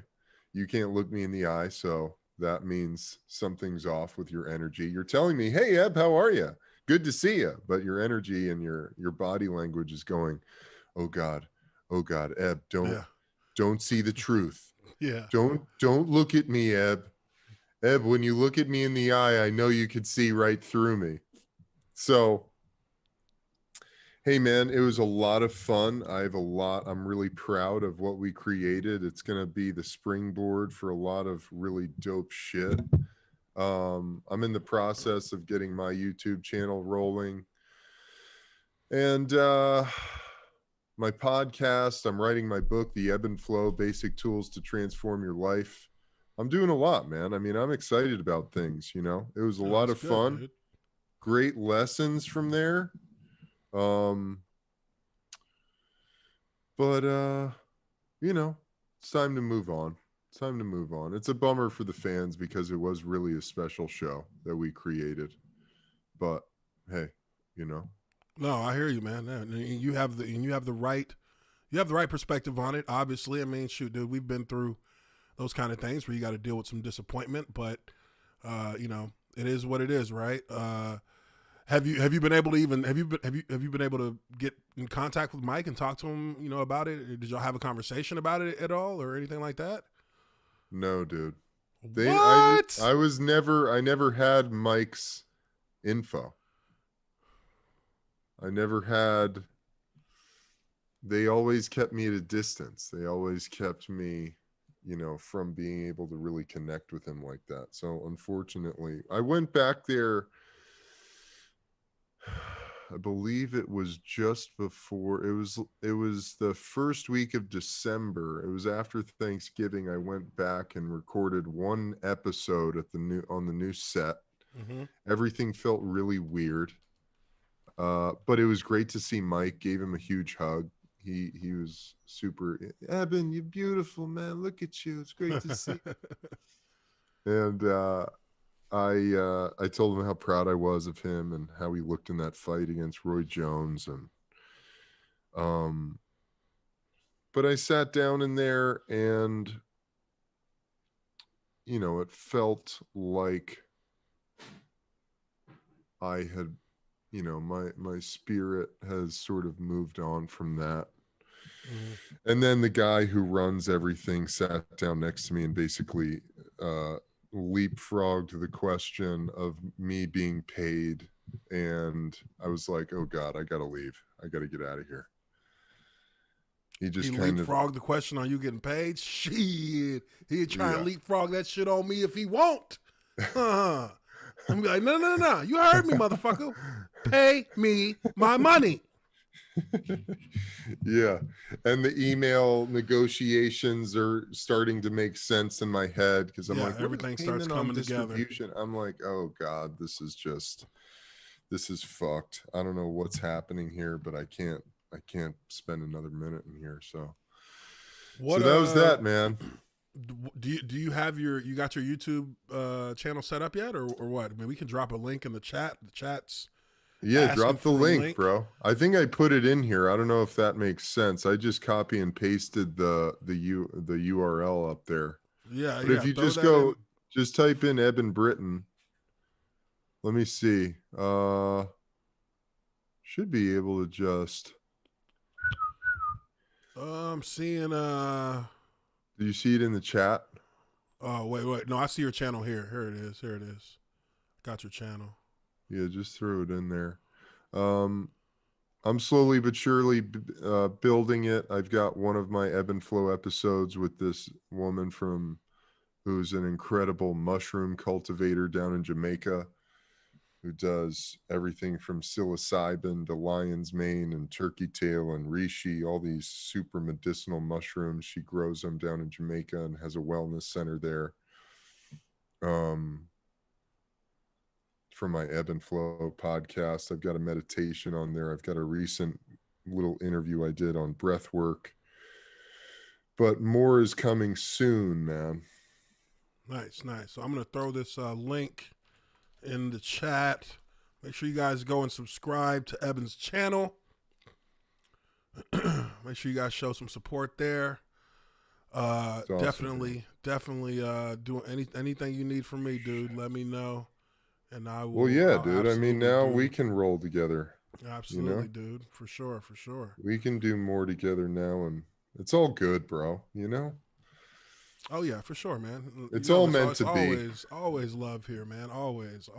You can't look me in the eye, so that means something's off with your energy. You're telling me, hey, Eb, how are you? Good to see you. But your energy and your body language is going, oh God, Eb, don't see the truth. Yeah. Don't look at me, Eb. Eb, when you look at me in the eye, I know you could see right through me. So, hey man, it was a lot of fun. I'm really proud of what we created. It's going to be the springboard for a lot of really dope shit. I'm in the process of getting my YouTube channel rolling, and my podcast. I'm writing my book, The Ebb and Flow: Basic Tools to Transform Your Life. I'm doing a lot, man. I mean, I'm excited about things, you know. It was a lot of fun. Dude. Great lessons from there. But you know, it's time to move on. It's a bummer for the fans because it was really a special show that we created. But hey, you know. No, I hear you, man. You have the right perspective on it. Obviously, I mean, shoot, dude, we've been through those kind of things where you got to deal with some disappointment, but you know, it is what it is, right? Have you been able to get in contact with Mike and talked to him, about it? Did y'all have a conversation about it at all or anything like that? No, dude. What? I never had Mike's info. They always kept me at a distance. They always kept me, from being able to really connect with him like that. So unfortunately, I went back there, I believe it was just before, it was the first week of December. It was after Thanksgiving. I went back and recorded one episode on the new set. Mm-hmm. Everything felt really weird. But it was great to see Mike. Gave him a huge hug. He was super. Eben, you're beautiful, man. Look at you. It's great to see. And I told him how proud I was of him and how he looked in that fight against Roy Jones. And but I sat down in there, and it felt like I had, my spirit has sort of moved on from that. Mm-hmm. And then the guy who runs everything sat down next to me and basically leapfrogged the question of me being paid. And I was like, oh God, I got to leave. I got to get out of here. He leapfrogged the question, are you getting paid? Shit. He'd try and leapfrog that shit on me if he won't. I'm like, no. You heard me, motherfucker. Pay me my money. Yeah. And the email negotiations are starting to make sense in my head, because I'm like, everything starts coming together. I'm like, oh God, this is fucked. I don't know what's happening here, but I can't spend another minute in here. So that was that, man. Do you have you got your YouTube channel set up yet, or what? I mean, we can drop a link in the chat. The chat's drop the link, bro. I think I put it in here. I don't know if that makes sense. I just copy and pasted the URL up there. Yeah, but if you just type in Eben Britton. Let me see. Should be able to just. I'm seeing. Do you see it in the chat? Oh, wait. No, I see your channel here. Here it is. Got your channel. Yeah, just throw it in there. I'm slowly but surely building it. I've got one of my Ebb and Flow episodes with this woman who's an incredible mushroom cultivator down in Jamaica, who does everything from psilocybin to lion's mane and turkey tail and reishi, all these super medicinal mushrooms. She grows them down in Jamaica and has a wellness center there. For my Ebb and Flow podcast, I've got a meditation on there. I've got a recent little interview I did on breath work. But more is coming soon, man. Nice. So I'm going to throw this link in the chat. Make sure you guys go and subscribe to Eben's channel. Make sure you guys show some support there. Awesome, definitely do anything you need from me, dude. Let me know, and I will. Well, yeah, dude. I mean, now we can roll together. Absolutely, dude. For sure. We can do more together now, and it's all good, bro. Oh yeah, for sure, man. It's all meant to be. Always love here, man. Always.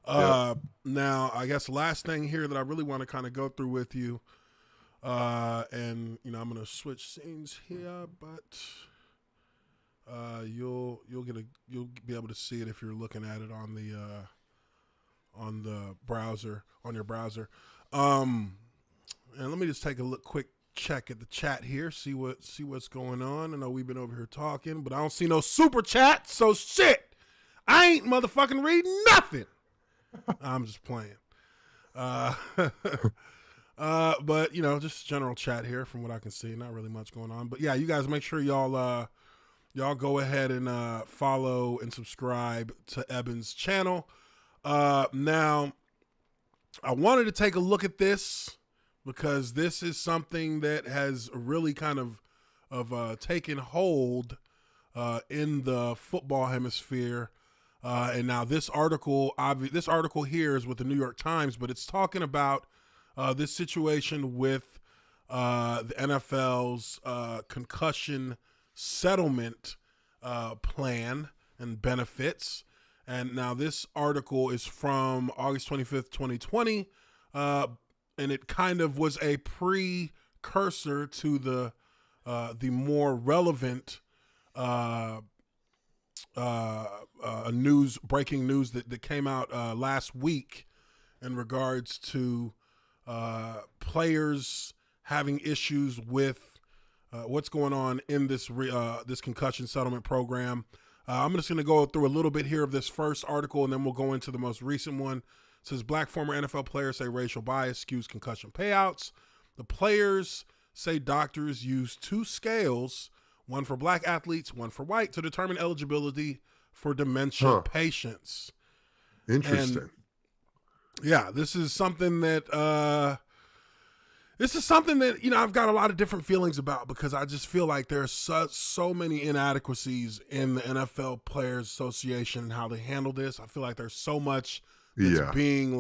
Yep. Now, I guess last thing here that I really want to kind of go through with you, and I'm gonna switch scenes here, but you'll be able to see it if you're looking at it on the browser, on your browser. And let me just take a quick check at the chat here, see what's going on. I know we've been over here talking, but I don't see no super chat, so shit, I ain't motherfucking reading nothing. I'm just playing. But just general chat here from what I can see, not really much going on. But yeah, you guys make sure y'all go ahead and follow and subscribe to Eben's channel. Now, I wanted to take a look at this because this is something that has really kind of taken hold in the football hemisphere. And now this article here is with the New York Times, but it's talking about this situation with the NFL's concussion settlement plan and benefits. And now this article is from August 25th, 2020, and it kind of was a precursor to the more relevant breaking news that came out last week in regards to players having issues with what's going on in this concussion settlement program. I'm just going to go through a little bit here of this first article, and then we'll go into the most recent one. It says, Black former NFL players say racial bias skews concussion payouts. The players say doctors use two scales, one for Black athletes, one for white, to determine eligibility for dementia patients. Interesting. And, yeah, this is something that I've got a lot of different feelings about, because I just feel like there's so many inadequacies in the NFL Players Association and how they handle this. I feel like there's so much that's being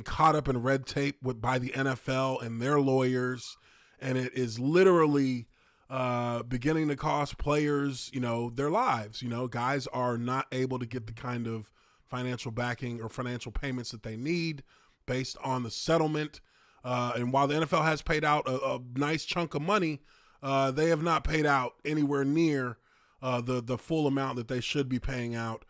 caught up in red tape by the NFL and their lawyers, and it is literally beginning to cost players, their lives. Guys are not able to get the kind of financial backing or financial payments that they need based on the settlement. And while the NFL has paid out a nice chunk of money, they have not paid out anywhere near the full amount that they should be paying out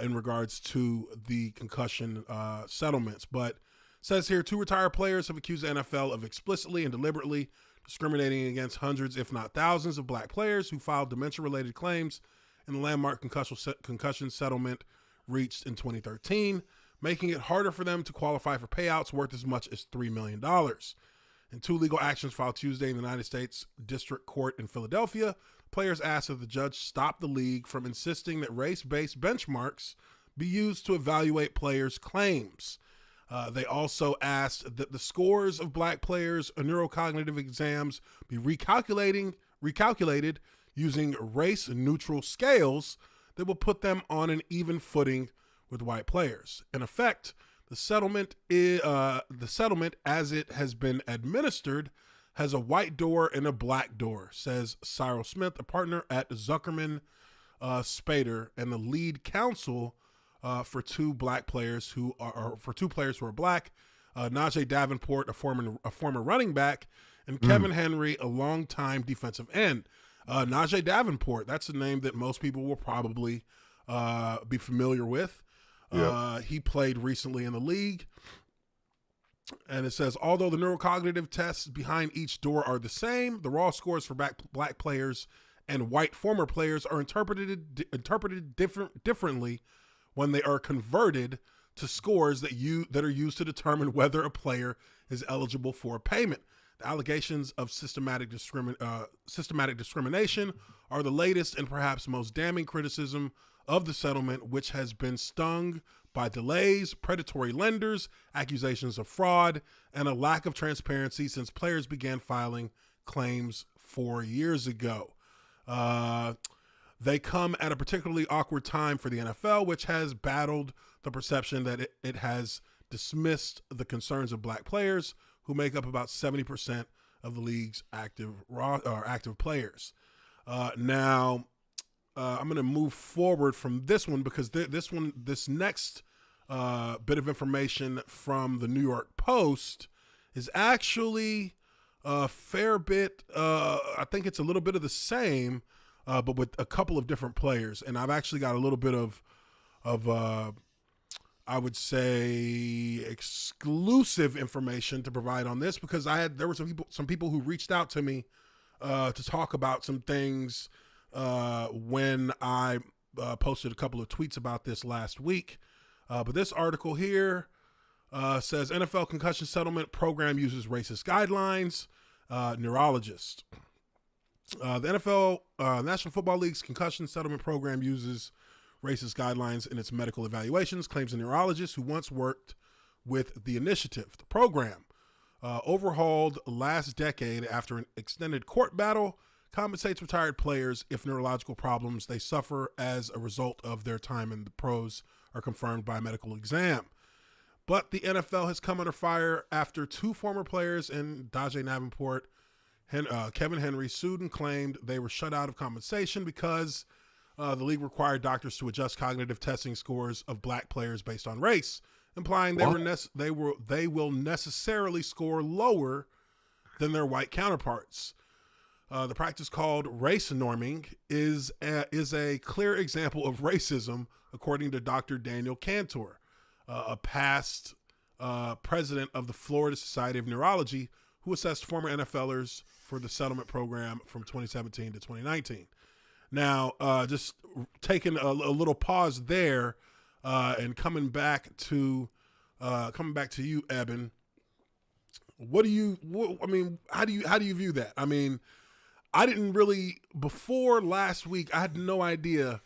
in regards to the concussion settlements. But it says here, 2 retired players have accused the NFL of explicitly and deliberately discriminating against hundreds, if not thousands, of Black players who filed dementia-related claims in the landmark concussion settlement reached in 2013. Making it harder for them to qualify for payouts worth as much as $3 million. In 2 legal actions filed Tuesday in the United States District Court in Philadelphia, players asked that the judge stop the league from insisting that race-based benchmarks be used to evaluate players' claims. They also asked that the scores of Black players' neurocognitive exams be recalculated using race-neutral scales that will put them on an even footing with white players. In effect, the settlement as it has been administered has a white door and a black door, says Cyril Smith, a partner at Zuckerman Spader and the lead counsel for 2 Black players who are Black, Najee Davenport, a former running back, and Kevin Henry, a longtime defensive end. Najee Davenport, that's a name that most people will probably be familiar with. Yep. He played recently in the league. And it says, although the neurocognitive tests behind each door are the same, the raw scores for black players and white former players are interpreted differently when they are converted to scores that are used to determine whether a player is eligible for payment. The allegations of systematic discrimination are the latest and perhaps most damning criticism of the settlement, which has been stung by delays, predatory lenders, accusations of fraud, and a lack of transparency since players began filing claims 4 years ago. They come at a particularly awkward time for the NFL, which has battled the perception that it has dismissed the concerns of Black players, who make up about 70% of the league's active players. Now, I'm going to move forward from this one, because this next bit of information from the New York Post is actually a fair bit. I think it's a little bit of the same, but with a couple of different players. And I've actually got a little bit of I would say exclusive information to provide on this, because there were some people who reached out to me to talk about some things when I posted a couple of tweets about this last week. But this article here says NFL concussion settlement program uses racist guidelines. Neurologist. The NFL National Football League's concussion settlement program uses racist guidelines in its medical evaluations, claims a neurologist who once worked with the initiative. The program, overhauled last decade after an extended court battle, compensates retired players if neurological problems they suffer as a result of their time in the pros are confirmed by a medical exam. But the NFL has come under fire after two former players in Dajay Davenport, Kevin Henry, sued and claimed they were shut out of compensation because the league required doctors to adjust cognitive testing scores of black players based on race, implying they will necessarily score lower than their white counterparts. The practice called race norming is a clear example of racism, according to Dr. Daniel Cantor, a past president of the Florida Society of Neurology, who assessed former NFLers for the settlement program from 2017 to 2019. Now, just taking a little pause there, and coming back to you, Eben. How do you view that? I mean, I didn't really, before last week, I had no idea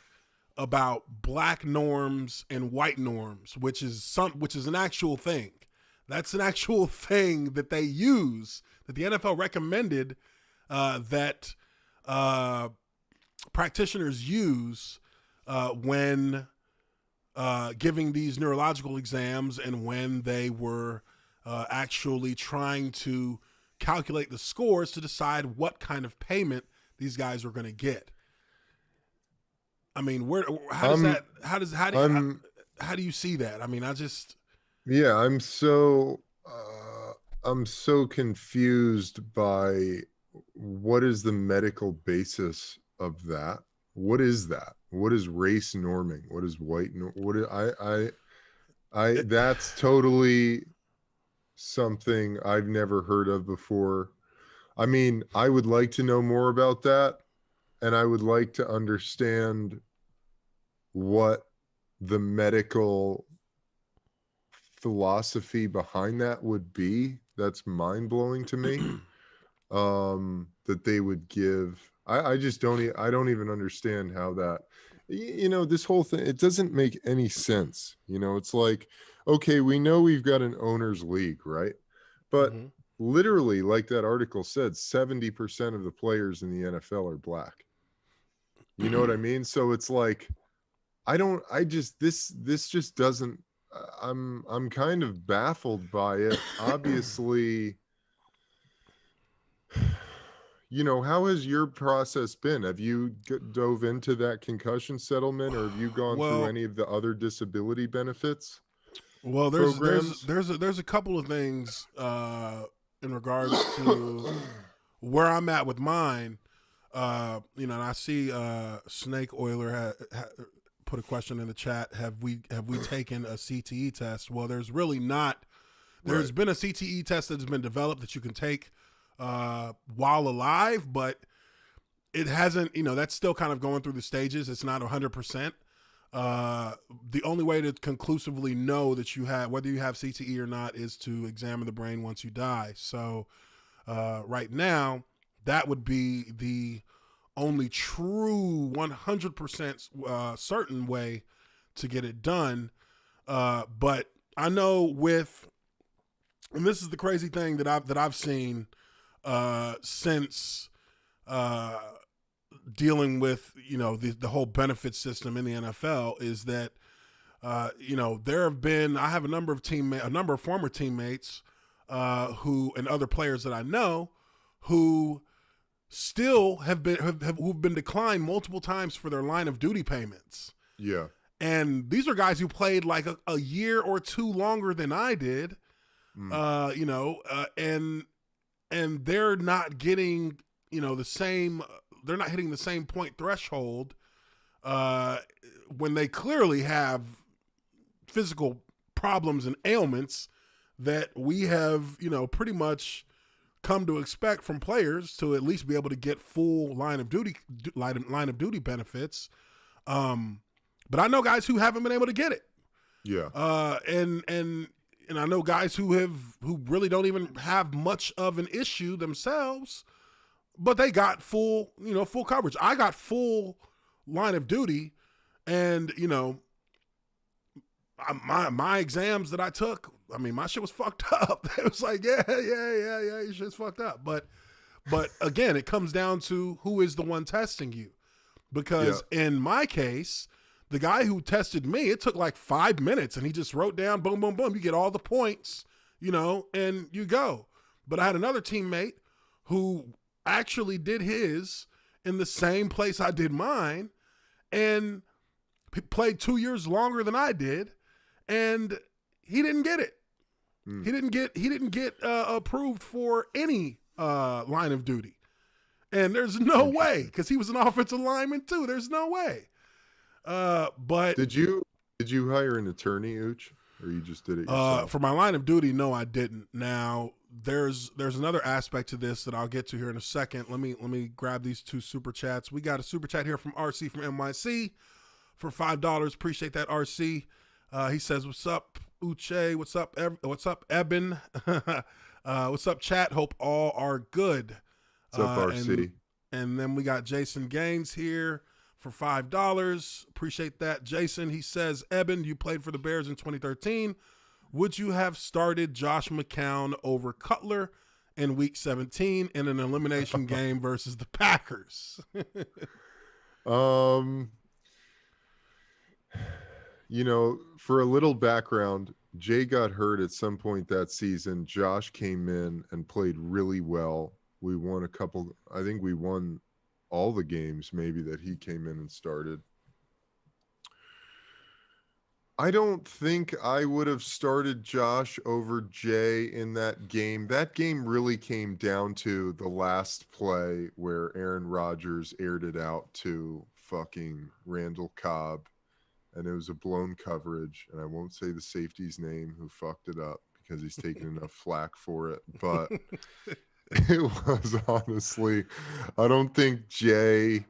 about black norms and white norms, which is an actual thing. That's an actual thing that they use, that the NFL recommended that practitioners use when giving these neurological exams and when they were actually trying to calculate the scores to decide what kind of payment these guys were going to get. I mean, how do you see that? I mean, I'm so confused by what is the medical basis of that? What is that? What is race norming? What is white? That's totally something I've never heard of before. I mean, I would like to know more about that, and I would like to understand what the medical philosophy behind that would be. That's mind-blowing to me. That they would give. I don't even understand how that, this whole thing, it doesn't make any sense. It's like, okay, we know we've got an owners league, right? But literally, like that article said, 70% of the players in the NFL are black. You know what I mean? So it's like, this just doesn't, I'm kind of baffled by it. Obviously, how has your process been? Have you dove into that concussion settlement, or have you gone through any of the other disability benefits? Well, there's a couple of things in regards to where I'm at with mine. And I see Snake Oiler put a question in the chat. Have we taken a CTE test? Well, there's really not. There's been a CTE test that's been developed that you can take while alive, but it hasn't, that's still kind of going through the stages. It's not 100%. The only way to conclusively know that whether you have CTE or not is to examine the brain once you die. So right now, that would be the only true 100% certain way to get it done. But I know and this is the crazy thing that I've seen since dealing with the whole benefit system in the NFL, is that I have a number of former teammates and other players that I know who still who've been declined multiple times for their line of duty payments. Yeah. And these are guys who played like a year or two longer than I did. And they're not getting, the same, they're not hitting the same point threshold when they clearly have physical problems and ailments that we have, pretty much come to expect from players to at least be able to get full line of duty benefits. But I know guys who haven't been able to get it. Yeah. And I know guys who really don't even have much of an issue themselves, but they got full coverage. I got full line of duty, and my exams that I took, I mean, my shit was fucked up. It was like, yeah, your shit's fucked up. But again, it comes down to who is the one testing you, because in my case, The guy who tested me, it took like 5 minutes, and he just wrote down, boom, boom, boom. You get all the points, and you go. But I had another teammate who actually did his in the same place I did mine, and played 2 years longer than I did, and he didn't get it. He didn't get approved for any line of duty, and there's no way, because he was an offensive lineman too. There's no way. But did you hire an attorney, Ooch, or you just did it yourself? For my line of duty, no, I didn't. Now there's another aspect to this that I'll get to here in a second. Let me grab these 2 super chats. We got a super chat here from RC from NYC for $5. Appreciate that, RC. He says, "What's up, Uche? What's up, what's up, Eben? What's up, chat? Hope all are good." What's up, RC? And then we got Jason Gaines here for $5. Appreciate that, Jason. He says, "Eben, you played for the Bears in 2013. Would you have started Josh McCown over Cutler in Week 17 in an elimination game versus the Packers?" For a little background, Jay got hurt at some point that season. Josh came in and played really well. We won I think we won all the games maybe that he came in and started. I don't think I would have started Josh over Jay in that game. That game really came down to the last play where Aaron Rodgers aired it out to fucking Randall Cobb, and it was a blown coverage, and I won't say the safety's name who fucked it up because he's taken enough flack for it, but it was honestly, I don't think Jay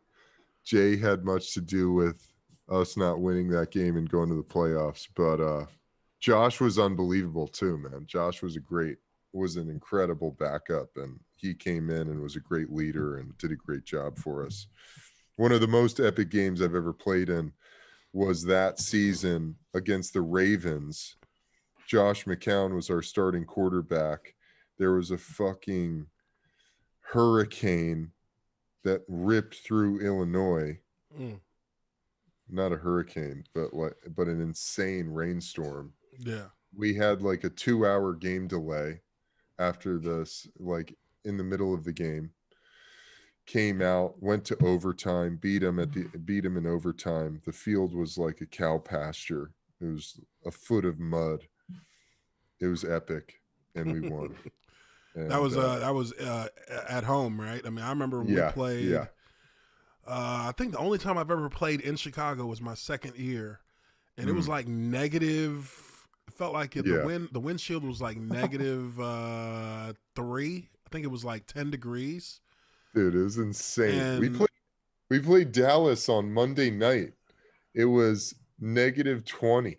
had much to do with us not winning that game and going to the playoffs. But Josh was unbelievable too, man. Josh was an incredible backup, and he came in and was a great leader and did a great job for us. One of the most epic games I've ever played in was that season against the Ravens. Josh McCown was our starting quarterback. There was a fucking hurricane that ripped through Illinois. Not a hurricane, but an insane rainstorm. Yeah. We had like a 2-hour game delay after this, like in the middle of the game. Came out, went to overtime, beat him in overtime. The field was like a cow pasture. It was a foot of mud. It was epic, and we won. And, that was at home, right? I mean, I remember we played. Yeah. I think the only time I've ever played in Chicago was my second year, and it was like negative. It felt like the windshield was like negative 3. I think it was like 10 degrees. Dude, it was insane. And we played Dallas on Monday night. It was negative 20.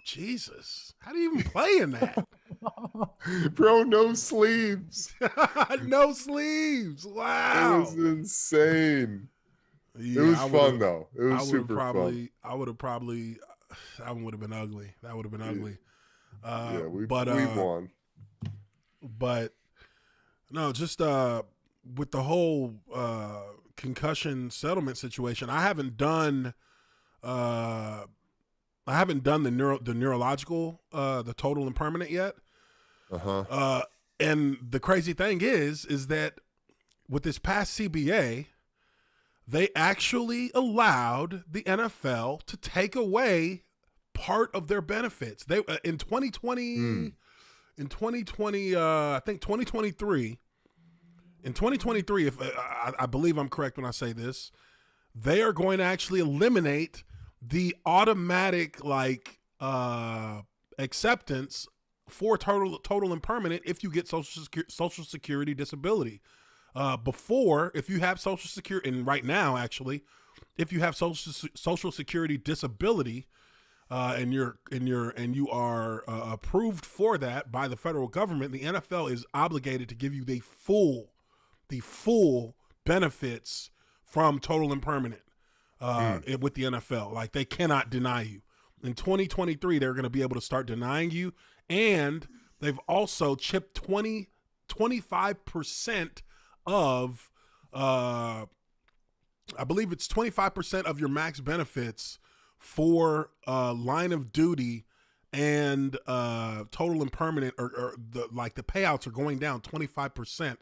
Jesus, how do you even play in that? Bro, no sleeves. No sleeves. Wow. It was insane. Yeah, it was fun though. It was super fun. That would have been ugly. That would have been ugly. We won. But no, just with the whole concussion settlement situation, I haven't done the neurological, the total and permanent yet. And the crazy thing is that with this past CBA, they actually allowed the NFL to take away part of their benefits. They in 2020, I think 2023. In 2023, if I believe I'm correct when I say this, they are going to actually eliminate the automatic acceptance for total and permanent if you get Social Security disability. Before, if you have Social Security, and right now actually, if you have Social Security disability, and you are approved for that by the federal government, the NFL is obligated to give you the full benefits from total and permanent with the NFL. Like, they cannot deny you. In 2023, they're going to be able to start denying you, and they've also chipped 25% of I believe it's 25% of your max benefits for line of duty and total and permanent, or the payouts are going down 25%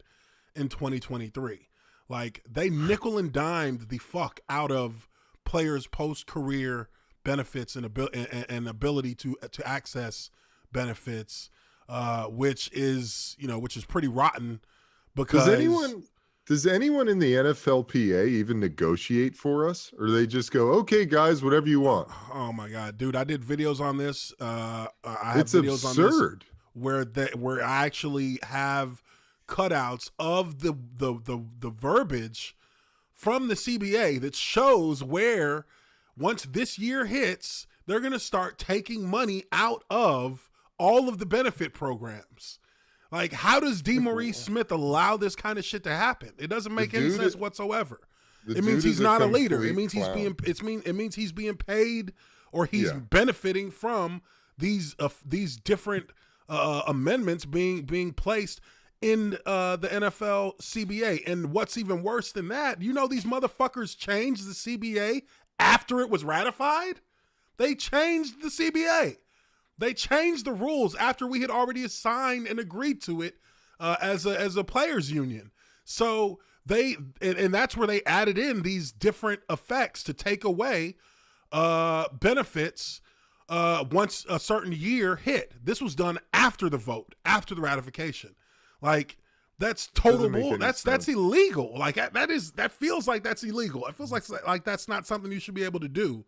in 2023. Like, they nickel and dimed the fuck out of players' post-career benefits and ability to access benefits, which is pretty rotten. Because does anyone in the NFLPA even negotiate for us, or they just go, okay, guys, whatever you want? Oh my God, dude! I did videos on this. I have it's videos absurd. On this where I actually have cutouts of the verbiage from the CBA that shows where, once this year hits, they're going to start taking money out of all of the benefit programs. Like, how does DeMaurice Smith allow this kind of shit to happen? It doesn't make any sense whatsoever. It means he's not a leader. It means he's being paid, or he's benefiting from these different amendments being placed in the NFL CBA. And what's even worse than that, these motherfuckers changed the CBA after it was ratified. They changed the CBA. They changed the rules after we had already signed and agreed to it as a players union. So and that's where they added in these different effects to take away benefits once a certain year hit. This was done after the vote, after the ratification. Like, that's total bull. That's illegal. Like, that feels like that's illegal. It feels like that's not something you should be able to do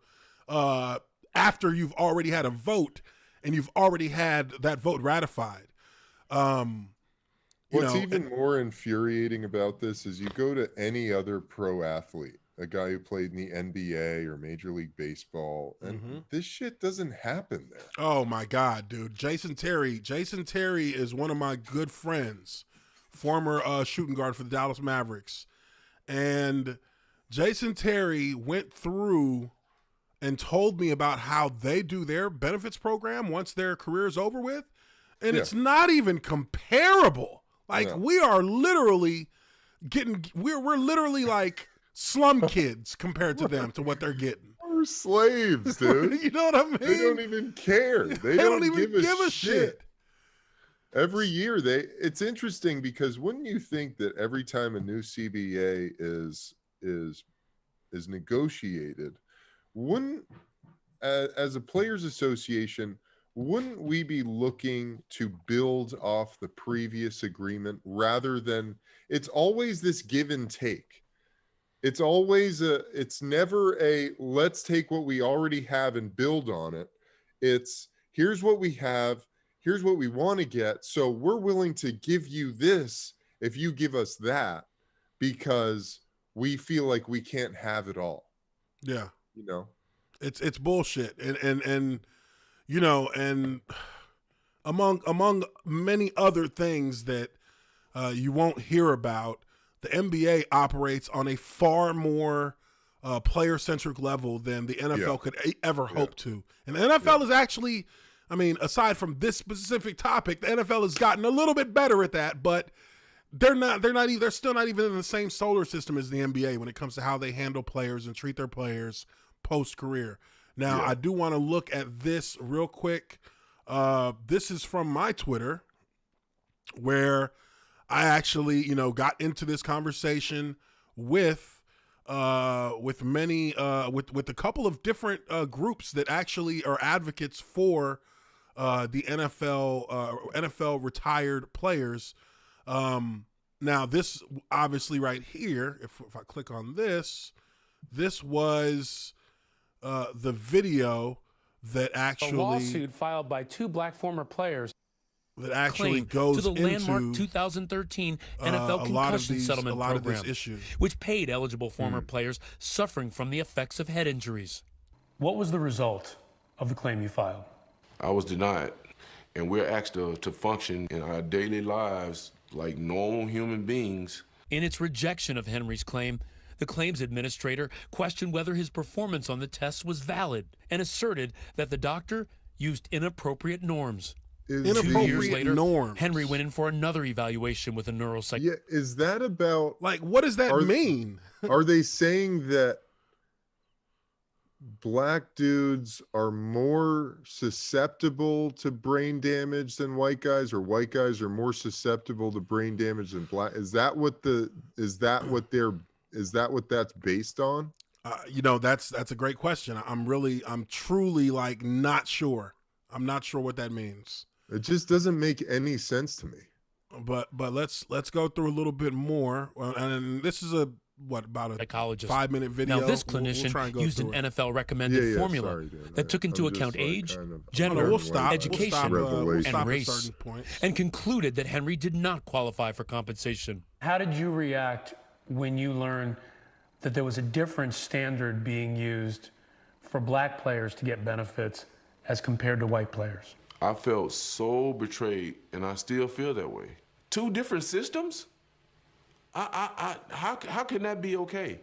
after you've already had a vote and you've already had that vote ratified. What's even more infuriating about this is you go to any other pro athlete, a guy who played in the NBA or Major League Baseball, and this shit doesn't happen there. Oh my God, dude. Jason Terry is one of my good friends, former shooting guard for the Dallas Mavericks. And Jason Terry went through and told me about how they do their benefits program once their career is over with. And it's not even comparable. Like, we are literally we're literally like slum kids compared to them, to what they're getting. We're slaves, dude. You know what I mean? They don't even care. They don't even give a shit. Every year it's interesting, because wouldn't you think that every time a new CBA is negotiated, wouldn't, as a players association, wouldn't we be looking to build off the previous agreement, rather than, it's always this give and take. It's always it's never a let's take what we already have and build on it. It's here's what we have, here's what we want to get, so we're willing to give you this if you give us that, because we feel like we can't have it all. Yeah. It's bullshit. And among many other things that you won't hear about, the NBA operates on a far more player-centric level than the NFL could ever hope to. And the NFL is actually, aside from this specific topic, the NFL has gotten a little bit better at that, but they're still not even in the same solar system as the NBA when it comes to how they handle players and treat their players post-career. Now, I do want to look at this real quick. This is from my Twitter, where I actually, got into this conversation with many, with a couple of different groups that actually are advocates for the NFL retired players. Now, this obviously right here, if I click on this was the video that actually, a lawsuit filed by two black former players that actually goes to the into landmark 2013 NFL Concussion settlement program, which paid eligible former players suffering from the effects of head injuries. What was the result of the claim you filed? I was denied, and we're asked to function in our daily lives like normal human beings. In its rejection of Henry's claim, the claims administrator questioned whether his performance on the test was valid and asserted that the doctor used inappropriate norms. 2 years later, Henry went in for another evaluation with a neuropsychologist. Yeah, is that about... Like, what does that mean? Are they saying that black dudes are more susceptible to brain damage than white guys, or white guys are more susceptible to brain damage than black? Is that what that's based on? That's a great question. I'm truly like not sure. I'm not sure what that means. It just doesn't make any sense to me. But let's go through a little bit more. And this is about a psychologist 5-minute video. Now, this clinician used an NFL recommended formula that took into account age, gender, education, and race, and concluded that Henry did not qualify for compensation. How did you react when you learned that there was a different standard being used for black players to get benefits as compared to white players? I felt so betrayed, and I still feel that way. 2 different systems? How can that be okay?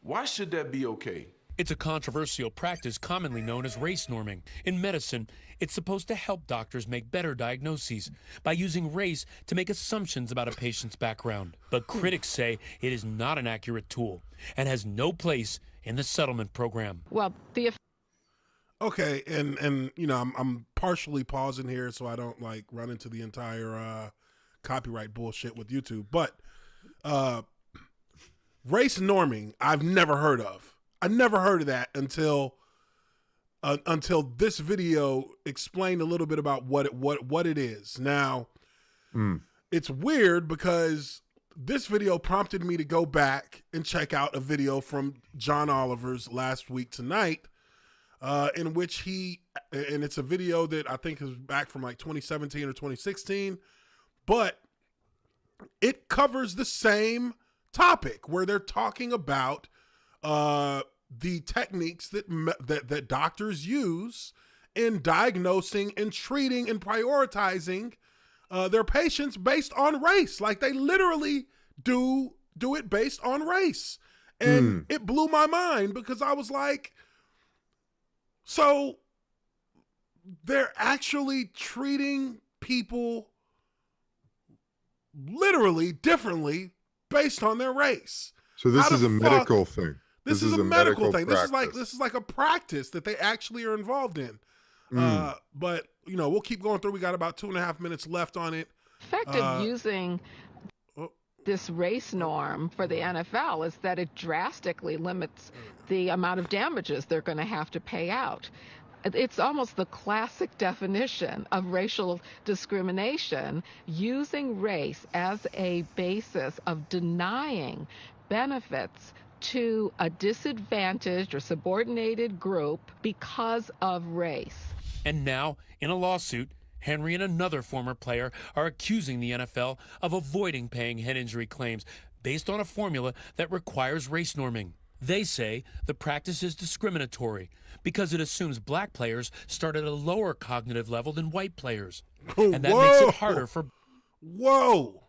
Why should that be okay? It's a controversial practice commonly known as race norming. In medicine, it's supposed to help doctors make better diagnoses by using race to make assumptions about a patient's background. But critics say it is not an accurate tool and has no place in the settlement program. Well, okay, and I'm partially pausing here so I don't like run into the entire copyright bullshit with YouTube. But race norming, I've never heard of. I never heard of that until this video explained a little bit about what it is. Now, it's weird because this video prompted me to go back and check out a video from John Oliver's Last Week Tonight, in which and it's a video that I think is back from like 2017 or 2016, but it covers the same topic where they're talking about the techniques that doctors use in diagnosing and treating and prioritizing their patients based on race. Like they literally do it based on race. And it blew my mind because I was like, so they're actually treating people literally differently based on their race. So this is a medical thing. This is a medical thing. This is like a practice that they actually are involved in. But we'll keep going through. We got about 2.5 minutes left on it. Effect of using this race norm for the NFL is that it drastically limits the amount of damages they're going to have to pay out. It's almost the classic definition of racial discrimination, using race as a basis of denying benefits to a disadvantaged or subordinated group because of race. And now, in a lawsuit, Henry and another former player are accusing the NFL of avoiding paying head injury claims based on a formula that requires race norming. They say the practice is discriminatory because it assumes black players start at a lower cognitive level than white players. And that makes it harder for... Whoa!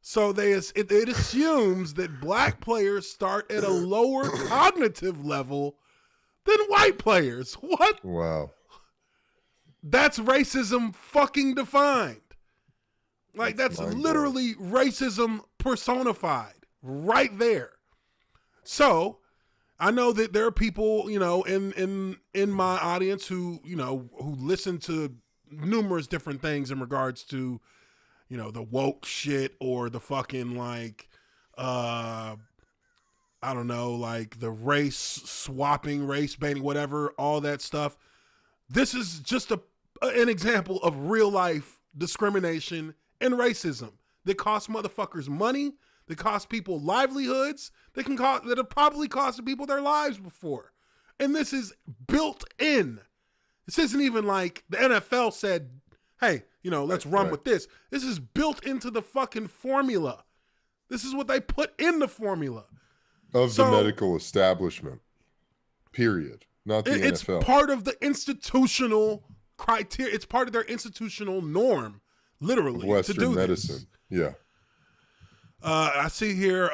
So it assumes that black players start at a lower cognitive level than white players. What? Wow. That's racism fucking defined. Like that's literally racism personified right there. So I know that there are people, in my audience who listen to numerous different things in regards to, the woke shit or the fucking like, I don't know, like the race swapping, race baiting, whatever, all that stuff. This is just an example of real life discrimination and racism that costs motherfuckers money, that costs people livelihoods, that have probably costed people their lives before. And this is built in. This isn't even like the NFL said, hey, let's run with this. This is built into the fucking formula. This is what they put in the formula. Of the medical establishment, period. Not the NFL. It's part of the institutional criteria. It's part of their institutional norm, literally, Western to do medicine. This. Yeah. I see here,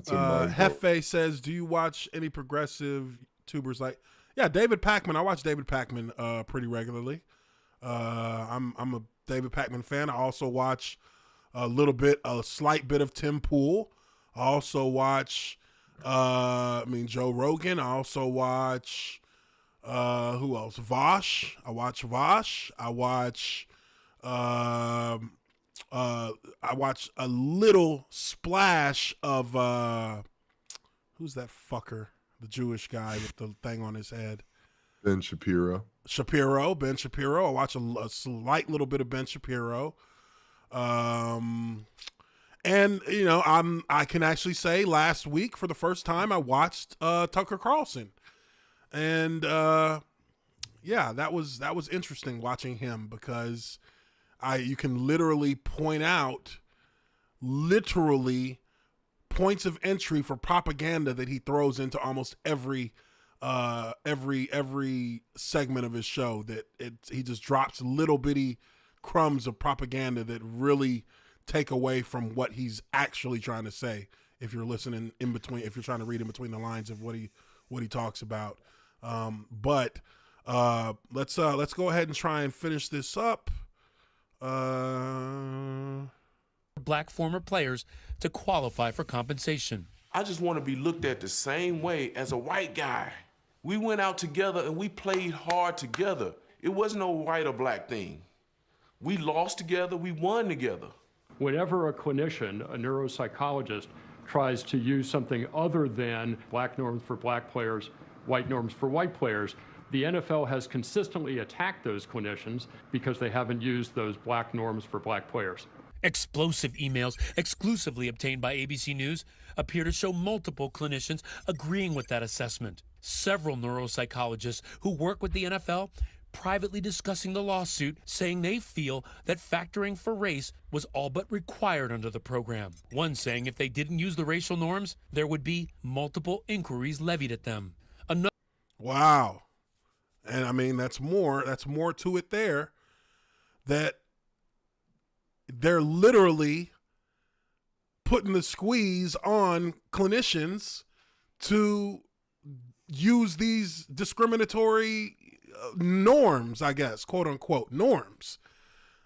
Hefe says, do you watch any progressive tubers like... Yeah, David Pakman. I watch David Pakman pretty regularly. I'm a David Pakman fan. I also watch a slight bit of Tim Pool. I also watch I mean, Joe Rogan. I also watch, who else? Vosh. I watch Vosh. I watch a little splash of, who's that fucker? The Jewish guy with the thing on his head. Ben Shapiro. Ben Shapiro. I watch a slight little bit of Ben Shapiro. And you know, I can actually say last week for the first time I watched Tucker Carlson, and yeah, that was interesting watching him, because you can literally point out points of entry for propaganda that he throws into almost every segment of his show. That he just drops little bitty crumbs of propaganda that really take away from what he's actually trying to say. If you're listening in between, if you're trying to read in between the lines of what he talks about. But let's go ahead and try and finish this up. Black former players to qualify for compensation. I just want to be looked at the same way as a white guy. We went out together and we played hard together. It wasn't no white or black thing. We lost together, we won together. Whenever a clinician, a neuropsychologist, tries to use something other than black norms for black players, white norms for white players, the NFL has consistently attacked those clinicians because they haven't used those black norms for black players. Explosive emails exclusively obtained by ABC News appear to show multiple clinicians agreeing with that assessment. Several neuropsychologists who work with the NFL privately discussing the lawsuit, saying they feel that factoring for race was all but required under the program. One saying if they didn't use the racial norms, there would be multiple inquiries levied at them. Wow. And I mean, that's more to it there, that they're literally putting the squeeze on clinicians to use these discriminatory norms, I guess, quote unquote norms.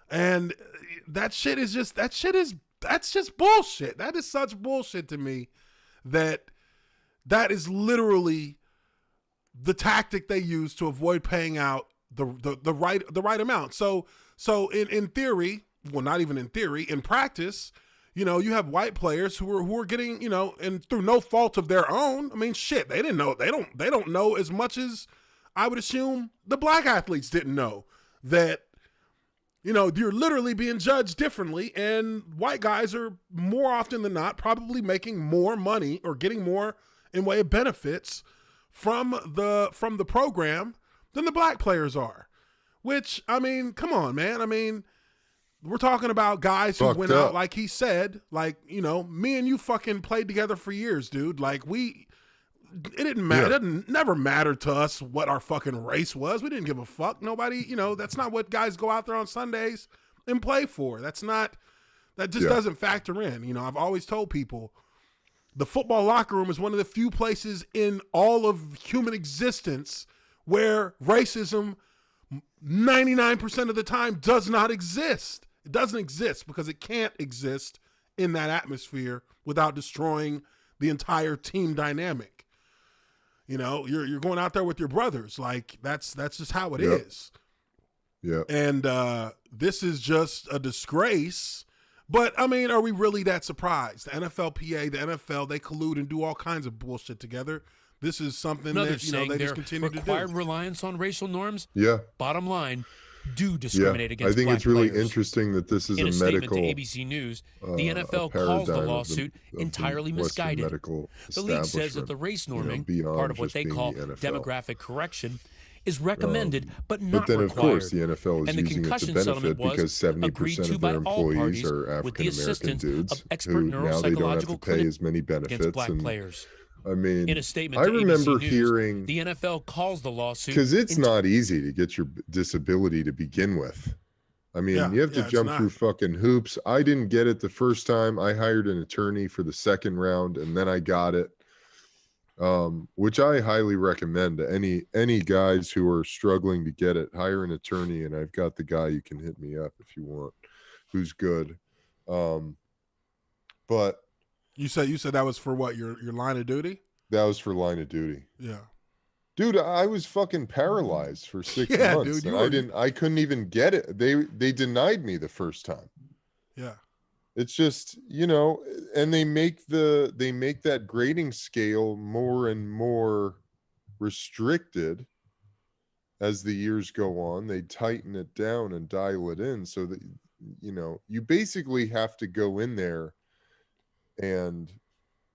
And that's just bullshit. That is such bullshit to me, that is literally the tactic they use to avoid paying out the right amount. So in theory, well, not even in theory, in practice, you know, you have white players who are getting, you know, and through no fault of their own. I mean, shit, they didn't know. They don't know as much as I would assume the black athletes didn't know, that, you know, you're literally being judged differently, and white guys are more often than not probably making more money or getting more in way of benefits from the program than the black players are. Which, I mean, come on, man. I mean, we're talking about guys who went out, like he said, like, you know, me and you fucking played together for years, dude. Like, it didn't matter. It never mattered to us what our fucking race was. We didn't give a fuck. Nobody, you know, that's not what guys go out there on Sundays and play for. That just doesn't factor in. You know, I've always told people the football locker room is one of the few places in all of human existence where racism 99% of the time does not exist. It doesn't exist because it can't exist in that atmosphere without destroying the entire team dynamic. You know, you're going out there with your brothers. Like, that's just how it is. Yeah. And this is just a disgrace. But, I mean, are we really that surprised? The NFLPA, the NFL, they collude and do all kinds of bullshit together. This is something that, you know, they just continue to do. Required reliance on racial norms, bottom line, do against discriminate against I think black it's really players. Interesting that this is in a statement medical, to ABC News, the NFL calls the lawsuit entirely misguided. The league says that the race norming, part of what they call demographic correction, is recommended but not then, required. Of course, the NFL is and the using it to concussion benefit settlement was because 70% agreed to of by their all employees parties are with the African American assistance dudes of expert who now they don't have to pay as many benefits against black and players. I mean, in a statement I to remember ABC News, hearing the NFL calls the lawsuit because it's not easy to get your disability to begin with. I mean, you have to jump through fucking hoops. I didn't get it the first time. I hired an attorney for the second round, and then I got it, which I highly recommend to any guys who are struggling to get it. Hire an attorney, and I've got the guy you can hit me up if you want, who's good. But You said that was for what, your line of duty? That was for line of duty. Yeah. Dude, I was fucking paralyzed for 6 Yeah, months, dude, and I couldn't even get it. They denied me the first time. Yeah. It's just, and they make that grading scale more and more restricted as the years go on. They tighten it down and dial it in so that, you basically have to go in there and,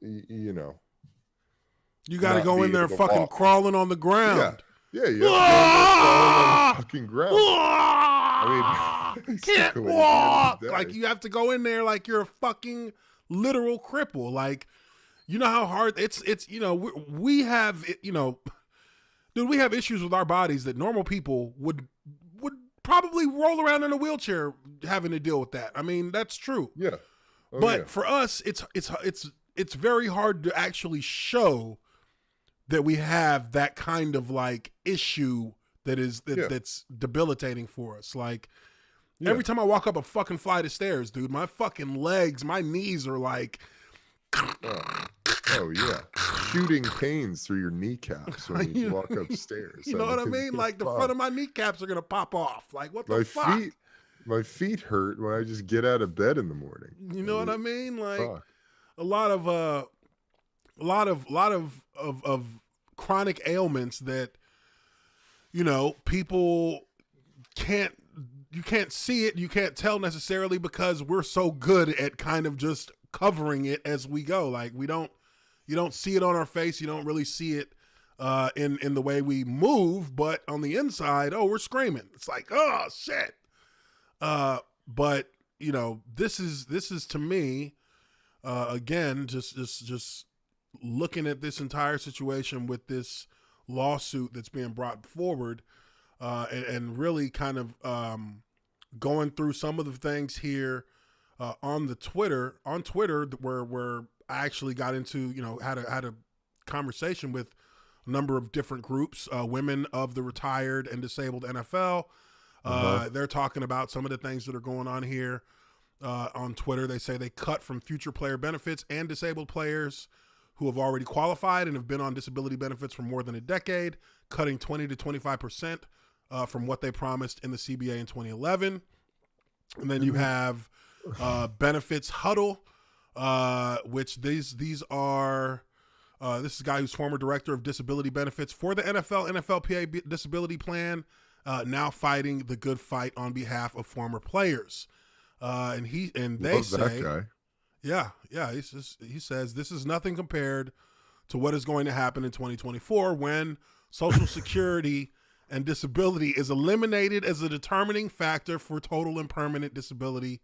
you got to go in there fucking walk. Crawling on the ground. Yeah, you have to go in there crawling on the fucking ground. I mean, can't walk. Like, you have to go in there like you're a fucking literal cripple. Like, you know how hard it's we have, dude, we have issues with our bodies that normal people would probably roll around in a wheelchair having to deal with that. I mean, that's true. Yeah. But for us, it's very hard to actually show that we have that kind of like issue that's debilitating for us. Like, every time I walk up a fucking flight of stairs, dude, my fucking legs, my knees are like, oh yeah, shooting pains through your kneecaps when you walk upstairs. You know what I mean? Like, the front of my kneecaps are gonna pop off. Like, what the fuck? My feet hurt when I just get out of bed in the morning. You know what I mean? Like, a lot of chronic ailments that, people you can't see it, you can't tell necessarily because we're so good at kind of just covering it as we go. Like, you don't see it on our face, you don't really see it in the way we move, but on the inside, we're screaming. It's like, oh shit. But this is to me, again, just looking at this entire situation with this lawsuit that's being brought forward, and really kind of going through some of the things here on Twitter where I actually got into, had a conversation with a number of different groups, women of the retired and disabled NFL. They're talking about some of the things that are going on here on Twitter. They say they cut from future player benefits and disabled players who have already qualified and have been on disability benefits for more than a decade, cutting 20 to 25% from what they promised in the CBA in 2011. And then you have benefits huddle, which these are this is a guy who's former director of disability benefits for the NFLPA disability plan, now fighting the good fight on behalf of former players. And they say, that guy. Yeah. He says this is nothing compared to what is going to happen in 2024 when Social Security and disability is eliminated as a determining factor for total and permanent disability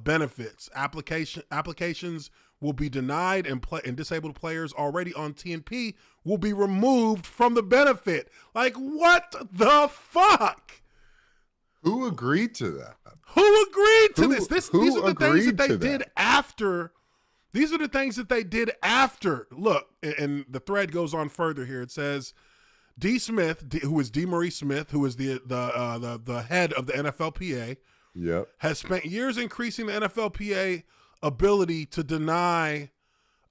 benefits. Applications will be denied, and disabled players already on TNP will be removed from the benefit. Like, what the fuck? Who agreed to that? Who agreed to this? These are the things that they did after. These are the things that they did after. Look, and the thread goes on further here. It says, D. Smith, who is D. Maurice Smith, who is the head of the NFLPA, has spent years increasing the NFLPA ability to deny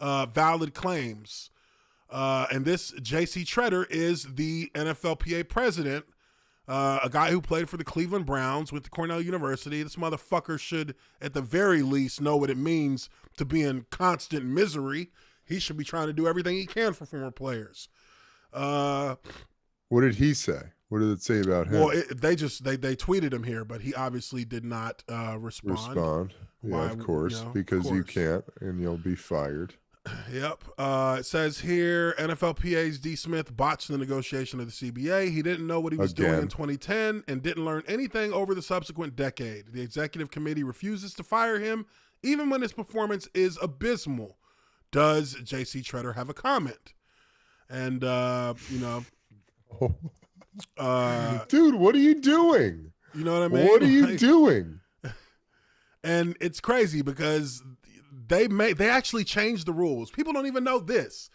valid claims. And this J.C. Treader is the NFLPA president, a guy who played for the Cleveland Browns with Cornell University. This motherfucker should, at the very least, know what it means to be in constant misery. He should be trying to do everything he can for former players. What did he say? What did it say about him? Well, they tweeted him here, but he obviously did not respond. Yeah, of course, because you can't, and you'll be fired. Yep. It says here, NFLPA's D. Smith botched the negotiation of the CBA. He didn't know what he was doing in 2010 and didn't learn anything over the subsequent decade. The executive committee refuses to fire him, even when his performance is abysmal. Does J.C. Treader have a comment? And, dude, what are you doing? You know what I mean? What are you doing? And it's crazy because they actually changed the rules. People don't even know this.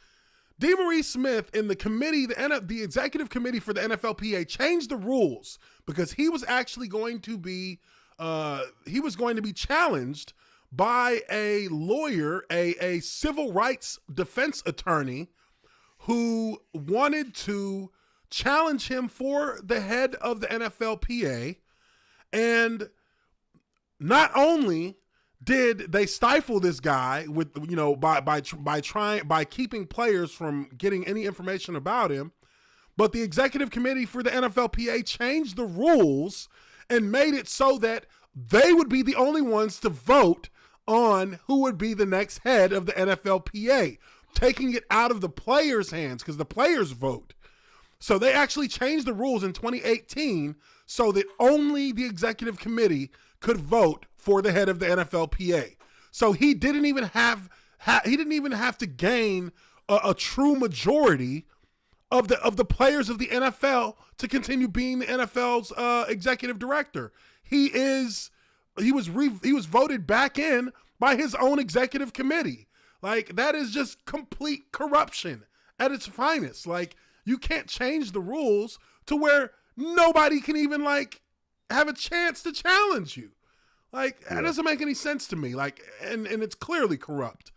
D. Maurice Smith in the committee, the executive committee for the NFLPA changed the rules because he was actually going to be challenged by a lawyer, a civil rights defense attorney, who wanted to challenge him for the head of the NFLPA. And not only did they stifle this guy with, by keeping players from getting any information about him, but the executive committee for the NFLPA changed the rules and made it so that they would be the only ones to vote on who would be the next head of the NFLPA, taking it out of the players' hands because the players vote. So they actually changed the rules in 2018 so that only the executive committee could vote for the head of the NFLPA. So he didn't even have to gain a true majority of the players of the NFL to continue being the NFL's executive director. He was voted back in by his own executive committee. Like, that is just complete corruption at its finest. Like, you can't change the rules to where nobody can even have a chance to challenge you. Like, that doesn't make any sense to me. Like, and it's clearly corrupt.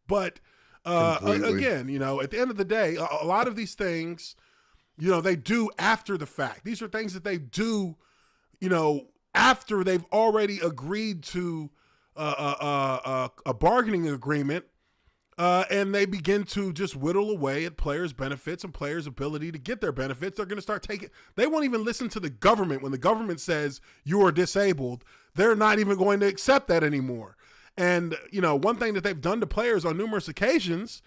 But again, at the end of the day, a lot of these things, they do after the fact. These are things that they do, after they've already agreed to a bargaining agreement, and they begin to just whittle away at players' benefits and players' ability to get their benefits. They're going to start taking, they won't even listen to the government. When the government says you are disabled, they're not even going to accept that anymore. And, one thing that they've done to players on numerous occasions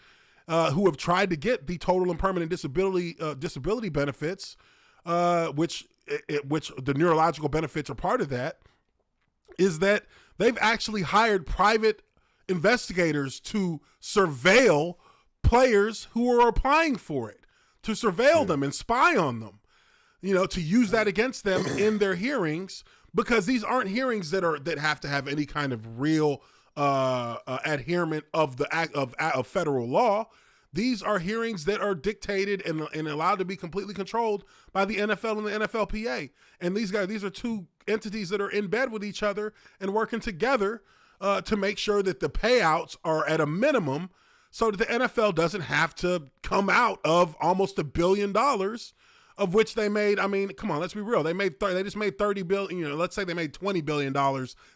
who have tried to get the total and permanent disability benefits, which the neurological benefits are part of that, is that they've actually hired private investigators to surveil players who are applying for it, to surveil them and spy on them, to use that against them in their hearings, because these aren't hearings that have to have any kind of real adherent of the act of federal law. These are hearings that are dictated and allowed to be completely controlled by the NFL and the NFLPA. And these are two entities that are in bed with each other and working together to make sure that the payouts are at a minimum, so that the NFL doesn't have to come out of almost $1 billion, of which they made. I mean, come on, let's be real. They just made $30 billion. Let's say they made $20 billion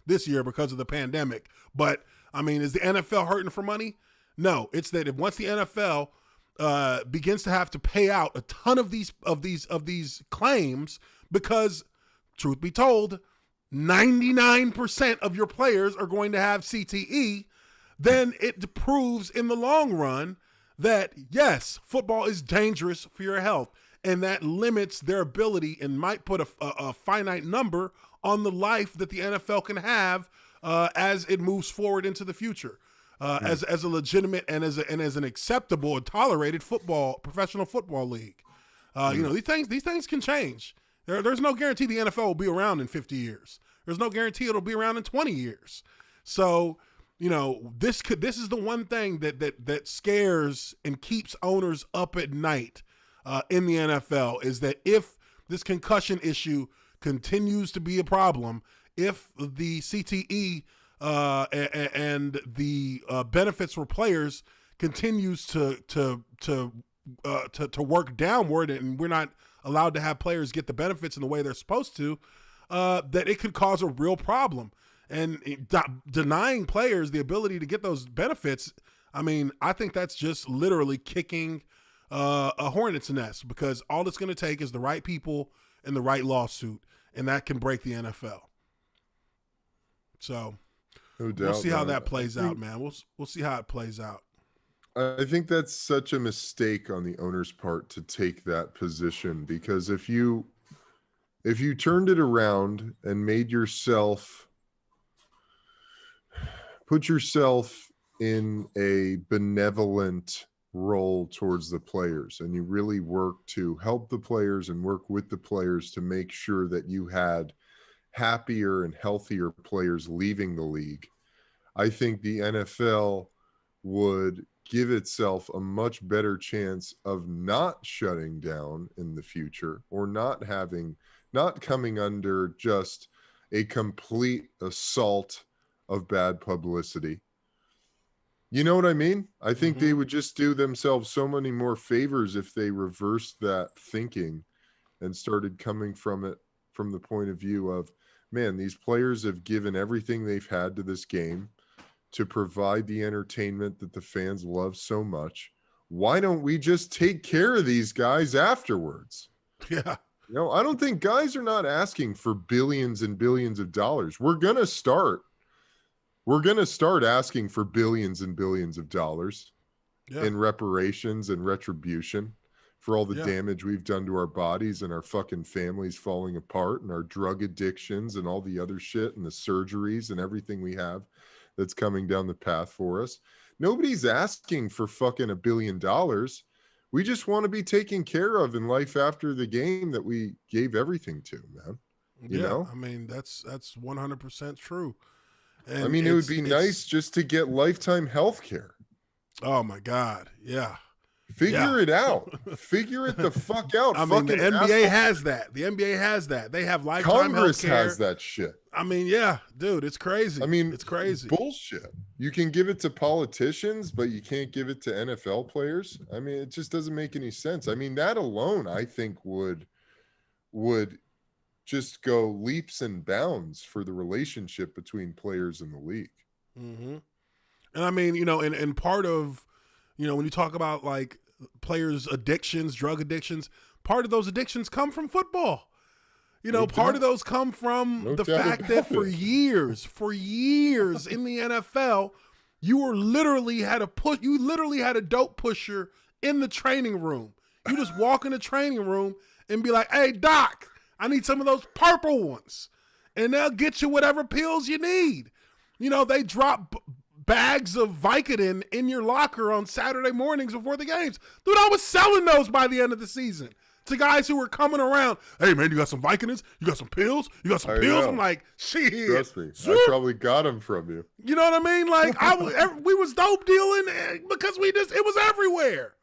this year because of the pandemic. But I mean, is the NFL hurting for money? No, it's that once the NFL begins to have to pay out a ton of these claims, because truth be told, 99% of your players are going to have CTE, then it proves in the long run that, yes, football is dangerous for your health, and that limits their ability and might put a finite number on the life that the NFL can have as it moves forward into the future, as a legitimate and as an acceptable and tolerated professional football league. These things can change. There's no guarantee the NFL will be around in 50 years. There's no guarantee it'll be around in 20 years. So, this is the one thing that scares and keeps owners up at night in the NFL, is that if this concussion issue continues to be a problem, if the CTE and the benefits for players continues to work downward, and we're not allowed to have players get the benefits in the way they're supposed to, that it could cause a real problem. And denying players the ability to get those benefits, I mean, I think that's just literally kicking a hornet's nest, because all it's going to take is the right people and the right lawsuit, and that can break the NFL. So no doubt, we'll see how that plays out, man. We'll see how it plays out. I think that's such a mistake on the owner's part to take that position, because if you turned it around and put yourself in a benevolent role towards the players, and you really work to help the players and work with the players to make sure that you had happier and healthier players leaving the league, I think the NFL would give itself a much better chance of not shutting down in the future, or not coming under just a complete assault of bad publicity. You know what I mean? I think they would just do themselves so many more favors if they reversed that thinking and started coming from it from the point of view of, man, these players have given everything they've had to this game to provide the entertainment that the fans love so much. Why don't we just take care of these guys afterwards? Yeah. You know, I don't think guys are not asking for billions and billions of dollars. We're going to start asking for billions and billions of dollars in reparations and retribution for all the damage we've done to our bodies and our fucking families falling apart and our drug addictions and all the other shit and the surgeries and everything we have that's coming down the path for us. Nobody's asking for fucking $1 billion. We just want to be taken care of in life after the game that we gave everything to, man. You know? I mean, that's 100% true. And I mean, it would be nice just to get lifetime health care. Oh my God. Yeah. Figure it out. Figure it the fuck out. I mean, the NBA has that. The NBA has that. They have lifetime Congress health care. has that shit. I mean, yeah, dude, it's crazy. I mean, it's crazy. Bullshit. You can give it to politicians, but you can't give it to NFL players. I mean, it just doesn't make any sense. I mean, that alone, I think, would just go leaps and bounds for the relationship between players in the league. Mm-hmm. And I mean, you know, and part of, you know, when you talk about like players' addictions, drug addictions, part of those addictions come from football. You know, part of those come from the fact that for years in the NFL, you literally had a dope pusher in the training room. You just walk in the training room and be like, "Hey, doc, I need some of those purple ones." And they'll get you whatever pills you need. You know, they drop bags of Vicodin in your locker on Saturday mornings before the games. Dude, I was selling those by the end of the season to guys who were coming around. "Hey, man, you got some Vicodins? You got some pills? You got some pills?" I'm like, shit. Trust me, I probably got them from you. You know what I mean? Like, we was dope dealing because it was everywhere.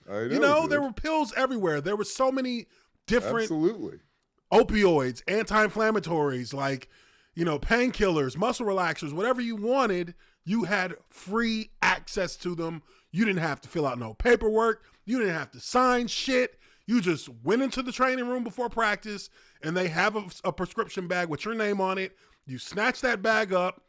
I know, you know, dude. there were pills everywhere. There were so many different Absolutely. opioids, anti-inflammatories, like, you know, painkillers, muscle relaxers, whatever you wanted, you had free access to them. You didn't have to fill out no paperwork. You didn't have to sign shit. You just went into the training room before practice, and they have a prescription bag with your name on it. You snatch that bag up,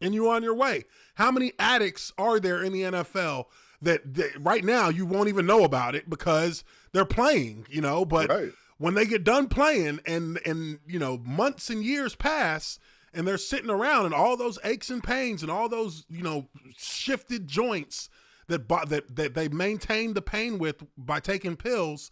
and you're on your way. How many addicts are there in the NFL that right now you won't even know about it because they're playing, you know? But when they get done playing and you know, months and years pass, and they're sitting around, and all those aches and pains and all those, you know, shifted joints that they maintain the pain with by taking pills,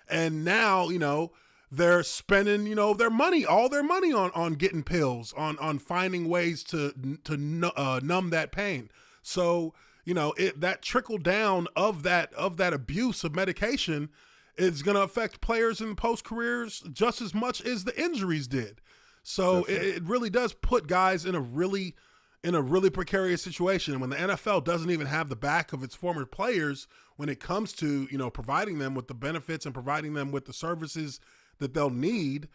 and now, you know, they're spending, you know, all their money on getting pills, on finding ways to numb that pain. So, you know, that trickle down of that abuse of medication is going to affect players in post careers just as much as the injuries did. So it really does put guys in a really precarious situation. And when the NFL doesn't even have the back of its former players when it comes to, you know, providing them with the benefits and providing them with the services that they'll need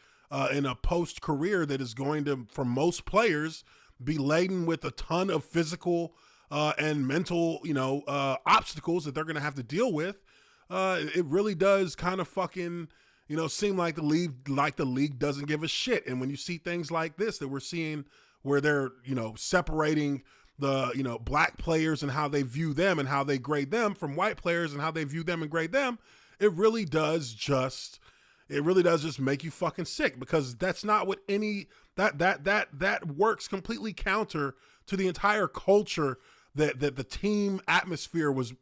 in a post career that is going to, for most players, be laden with a ton of physical and mental, you know, obstacles that they're going to have to deal with. It really does kind of fucking, you know, seem like the league doesn't give a shit. And when you see things like this that we're seeing, where they're, you know, separating the, you know, black players and how they view them and how they grade them from white players and how they view them and grade them, it really does just make you fucking sick, because that's not what that works completely counter to the entire culture that the team atmosphere was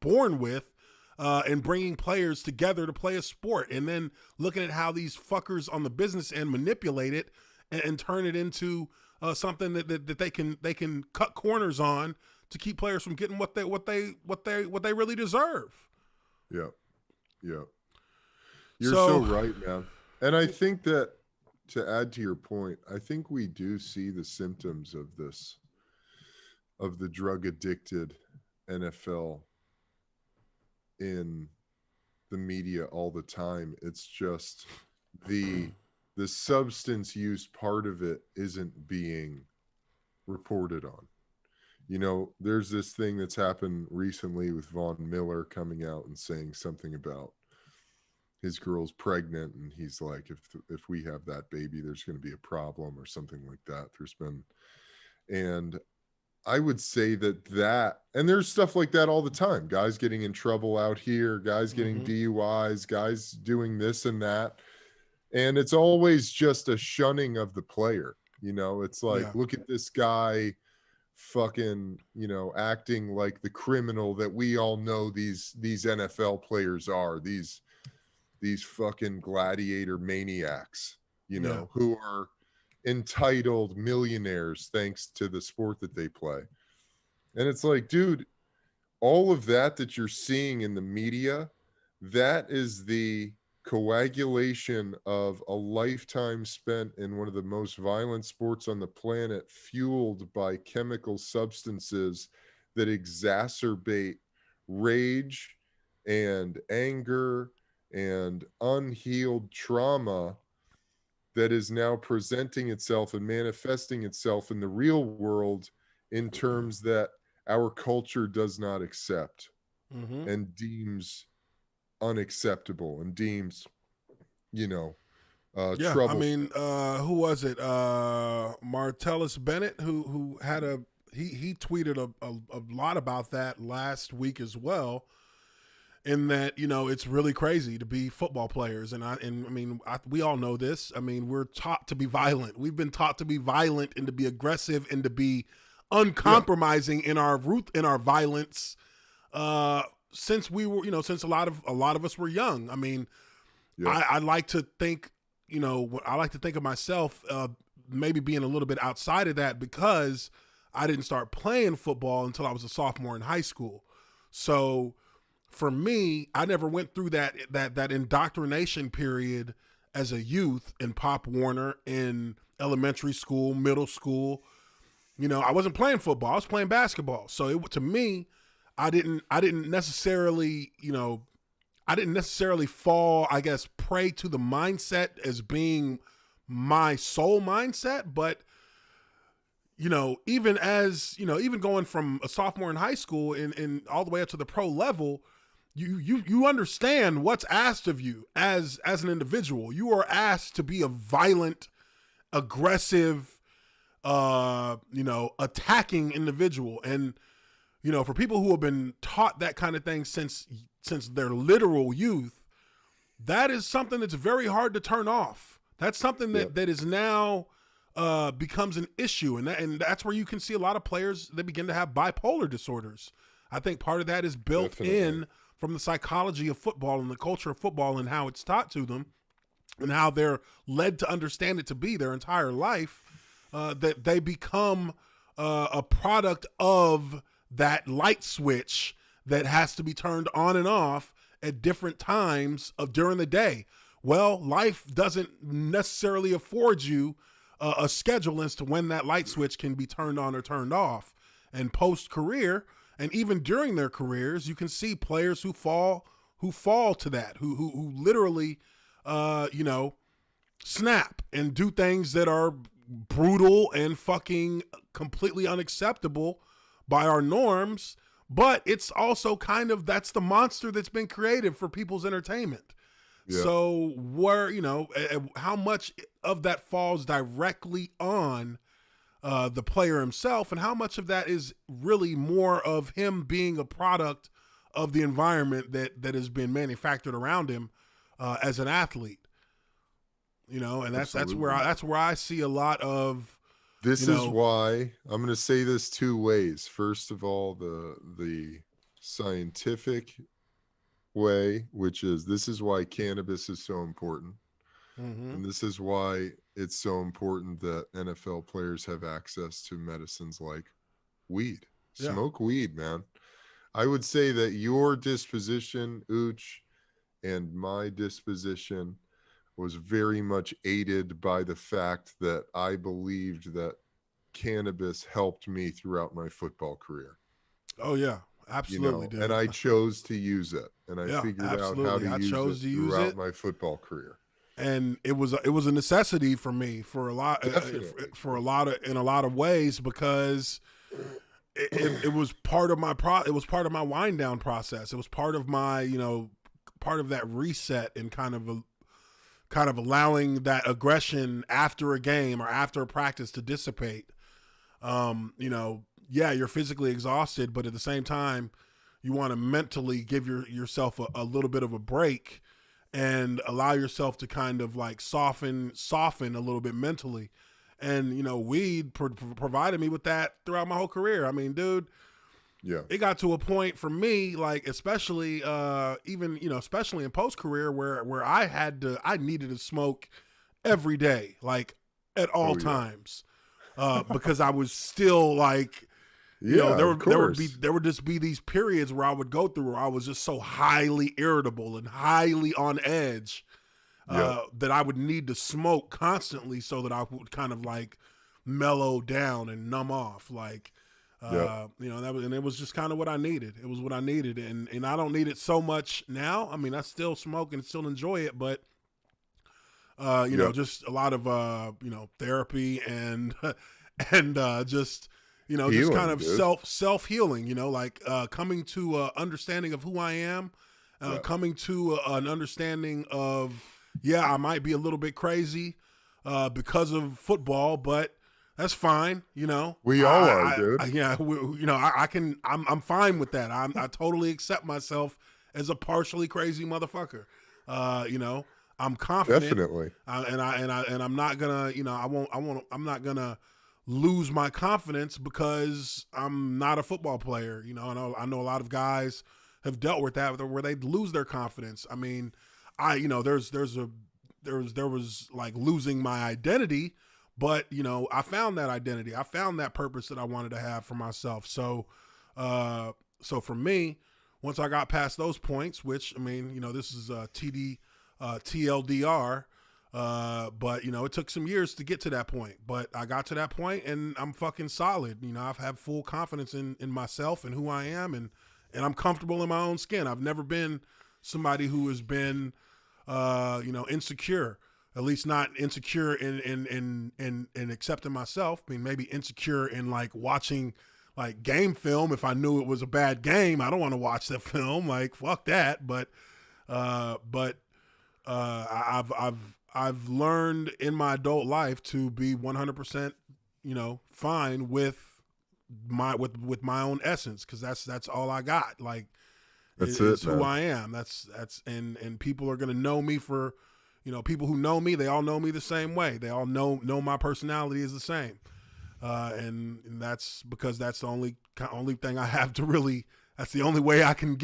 born with, and bringing players together to play a sport, and then looking at how these fuckers on the business end manipulate it and turn it into something that they can cut corners on to keep players from getting what they really deserve. Yeah. You're so right, man. And I think that, to add to your point, I think we do see the symptoms of this, of the drug addicted NFL in the media all the time. It's just the substance use part of it isn't being reported on. You know, there's this thing that's happened recently with Von Miller coming out and saying something about his girl's pregnant, and he's like, if we have that baby, there's going to be a problem or something like that. There's been, and I would say that, and there's stuff like that all the time. Guys getting in trouble out here, guys getting DUIs, guys doing this and that. And it's always just a shunning of the player. You know, it's like, look at this guy fucking, you know, acting like the criminal that we all know these NFL players are, these fucking gladiator maniacs, you know, who are entitled millionaires thanks to the sport that they play. And it's like, dude, all of that you're seeing in the media, that is the coagulation of a lifetime spent in one of the most violent sports on the planet, fueled by chemical substances that exacerbate rage and anger and unhealed trauma that is now presenting itself and manifesting itself in the real world in terms that our culture does not accept and deems unacceptable and deems, you know, trouble. I mean, who was it? Martellus Bennett, who had he tweeted a lot about that last week as well. In that, you know, it's really crazy to be football players. And I mean, we all know this. I mean, we're taught to be violent. We've been taught to be violent and to be aggressive and to be uncompromising in our violence, since we were, you know, since a lot of us were young. I mean, I like to think, you know, I like to think of myself, maybe being a little bit outside of that because I didn't start playing football until I was a sophomore in high school. So, for me, I never went through that indoctrination period as a youth in Pop Warner, in elementary school, middle school. You know, I wasn't playing football; I was playing basketball. So to me, I didn't necessarily, you know, I didn't necessarily fall, I guess, prey to the mindset as being my sole mindset. But you know, even as you know, even going from a sophomore in high school and all the way up to the pro level. You understand what's asked of you as an individual. You are asked to be a violent, aggressive, you know, attacking individual. And, you know, for people who have been taught that kind of thing since their literal youth, that is something that's very hard to turn off. That's something that is now becomes an issue. And that's where you can see a lot of players that begin to have bipolar disorders. I think part of that is built in from the psychology of football and the culture of football and how it's taught to them and how they're led to understand it to be their entire life, that they become a product of that light switch that has to be turned on and off at different times during the day. Well, life doesn't necessarily afford you a schedule as to when that light switch can be turned on or turned off. And post-career, and even during their careers, you can see players who fall to that, who literally, you know, snap and do things that are brutal and fucking completely unacceptable by our norms. But it's also kind of, that's the monster that's been created for people's entertainment. Yeah. So where, you know, how much of that falls directly on the player himself, and how much of that is really more of him being a product of the environment that has been manufactured around him as an athlete, you know, and that's where I see a lot of. This is why I'm going to say this two ways. First of all, the scientific way, which is, this is why cannabis is so important. And this is why it's so important that NFL players have access to medicines like weed. Smoke weed, man. I would say that your disposition, Ooch, and my disposition was very much aided by the fact that I believed that cannabis helped me throughout my football career. Oh, yeah. Absolutely, you know, and I chose to use it, and I figured out how to use it throughout my football career. and it was a necessity for me for a lot in a lot of ways, because it was part of my it was part of my wind down process. It was part of my, part of that reset, and kind of allowing that aggression after a game or after a practice to dissipate. You're physically exhausted, but at the same time, you want to mentally give yourself a little bit of a break and allow yourself to kind of like soften a little bit mentally. And, weed provided me with that throughout my whole career. I mean, dude, yeah, it got to a point for me, like, especially, especially in post-career where I needed to smoke every day, like at all times, because I was still like, there would just be these periods where I would go through where I was just so highly irritable and highly on edge that I would need to smoke constantly so that I would kind of like mellow down and numb off. Like, and it was just kind of what I needed. It was what I needed. And I don't need it so much now. I mean, I still smoke and still enjoy it, but just a lot of, therapy and just, healing, just kind of dude. self-healing, like coming to understanding of who I am, coming to an understanding of, I might be a little bit crazy because of football, but that's fine. We all are, dude. I'm fine with that. I totally accept myself as a partially crazy motherfucker. I'm confident. Definitely. And I'm not gonna, I'm not gonna lose my confidence because I'm not a football player. I know a lot of guys have dealt with that where they lose their confidence. I mean, there was like losing my identity, but I found that identity. I found that purpose that I wanted to have for myself. So for me, once I got past those points, which, I mean, this is TLDR, but it took some years to get to that point, but I got to that point and I'm fucking solid. I've had full confidence in myself and who I am, and I'm comfortable in my own skin. I've never been somebody who has been, insecure, at least not insecure in accepting myself. I mean, maybe insecure in like watching like game film. If I knew it was a bad game, I don't want to watch that film. Like, fuck that. But I've learned in my adult life to be 100%, fine with my own essence, because that's all I got. Like, it's who I am. That's and people are gonna know me for, people who know me. They all know me the same way. They all know my personality is the same, and that's because that's the only thing I have to really. That's the only way I can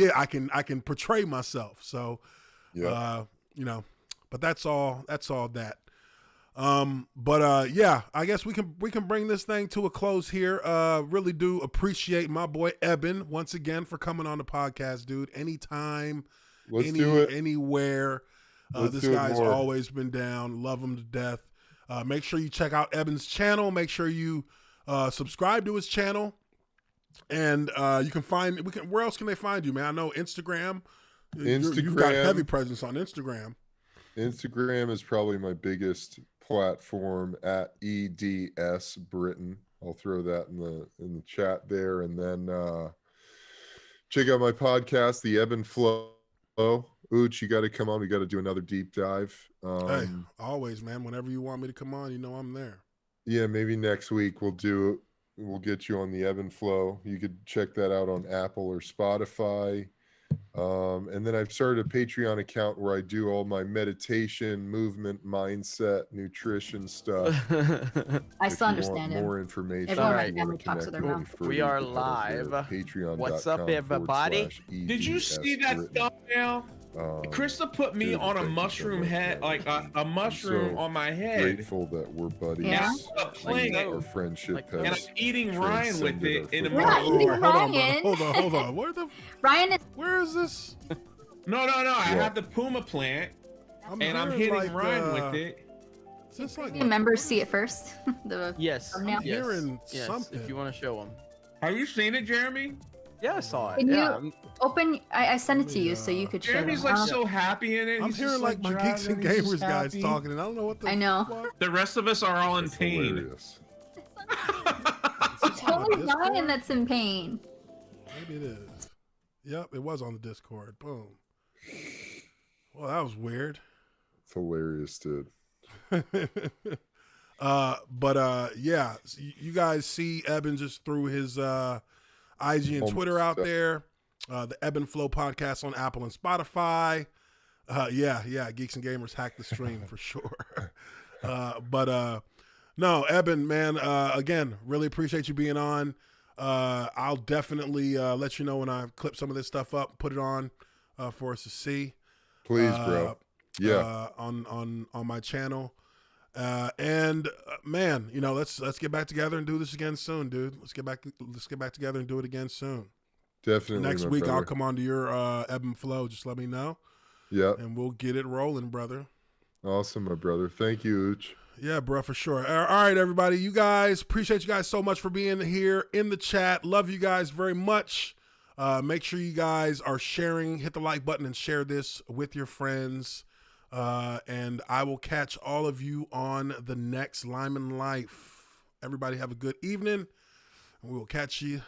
portray myself. So, but that's all that. I guess we can bring this thing to a close here. Really do appreciate my boy Eben once again for coming on the podcast, dude. Anytime, anywhere. This guy's always been down. Love him to death. Make sure you check out Eben's channel. Make sure you subscribe to his channel. And you can find where else can they find you, man? I know Instagram. You've got heavy presence on Instagram. Instagram is probably my biggest platform, at EDS Britton. I'll throw that in the chat there, and then check out my podcast, The Ebb and Flow. Ooch, you got to come on. We got to do another deep dive. Hey, always, man. Whenever you want me to come on, I'm there. Yeah, maybe next week we'll get you on The Ebb and Flow. You could check that out on Apple or Spotify. And then I've started a Patreon account where I do all my meditation, movement, mindset, nutrition stuff. I still understand it. More information. Everyone in my family talks with their mouth. We are live. What's up, everybody? Did you see that thumbnail? Krista put me on a mushroom head, like a mushroom on my head. Grateful that we're buddies. Yeah. Playing it. Our friendship has and I'm eating Ryan with it in a Hold on. Where is this? No. I have the Puma plant, I'm hitting like, Ryan with it. Is this like members see it first? Yes. I'm hearing yes. something. If you want to show them. Have you seen it, Jeremy? Yeah, I saw it. Can Yeah. you open? I sent it to you so you could show Jeremy's them. like so happy in it. I'm He's hearing just, like my Geeks and driving, he's Gamers just guys happy. talking, and I don't know what the I know. fuck. The rest of us are all in That's pain. hilarious. It's only Ryan that's in pain. Maybe it is. Yep, it was on the Discord. Boom. Well, that was weird. It's hilarious, dude. Yeah, you guys see Eben just threw his IG and Twitter out there. The Ebb and Flow podcast on Apple and Spotify. Yeah, Geeks and Gamers hacked the stream for sure. No, Eben, man, again, really appreciate you being on. I'll definitely let you know when I clip some of this stuff up, put it on for us to see. Please, bro. Yeah. On my channel. Man, you know, let's get back together and do this again soon, dude. Let's get back together and do it again soon. Definitely. Next week I'll come onto your Ebb and Flow. Just let me know. Yeah. And we'll get it rolling, brother. Awesome, my brother. Thank you, Ooch. Yeah, bro, for sure. All right, everybody. You guys, appreciate you guys so much for being here in the chat. Love you guys very much. Make sure you guys are sharing. Hit the like button and share this with your friends. And I will catch all of you on the next Lineman Life. Everybody have a good evening. We will catch you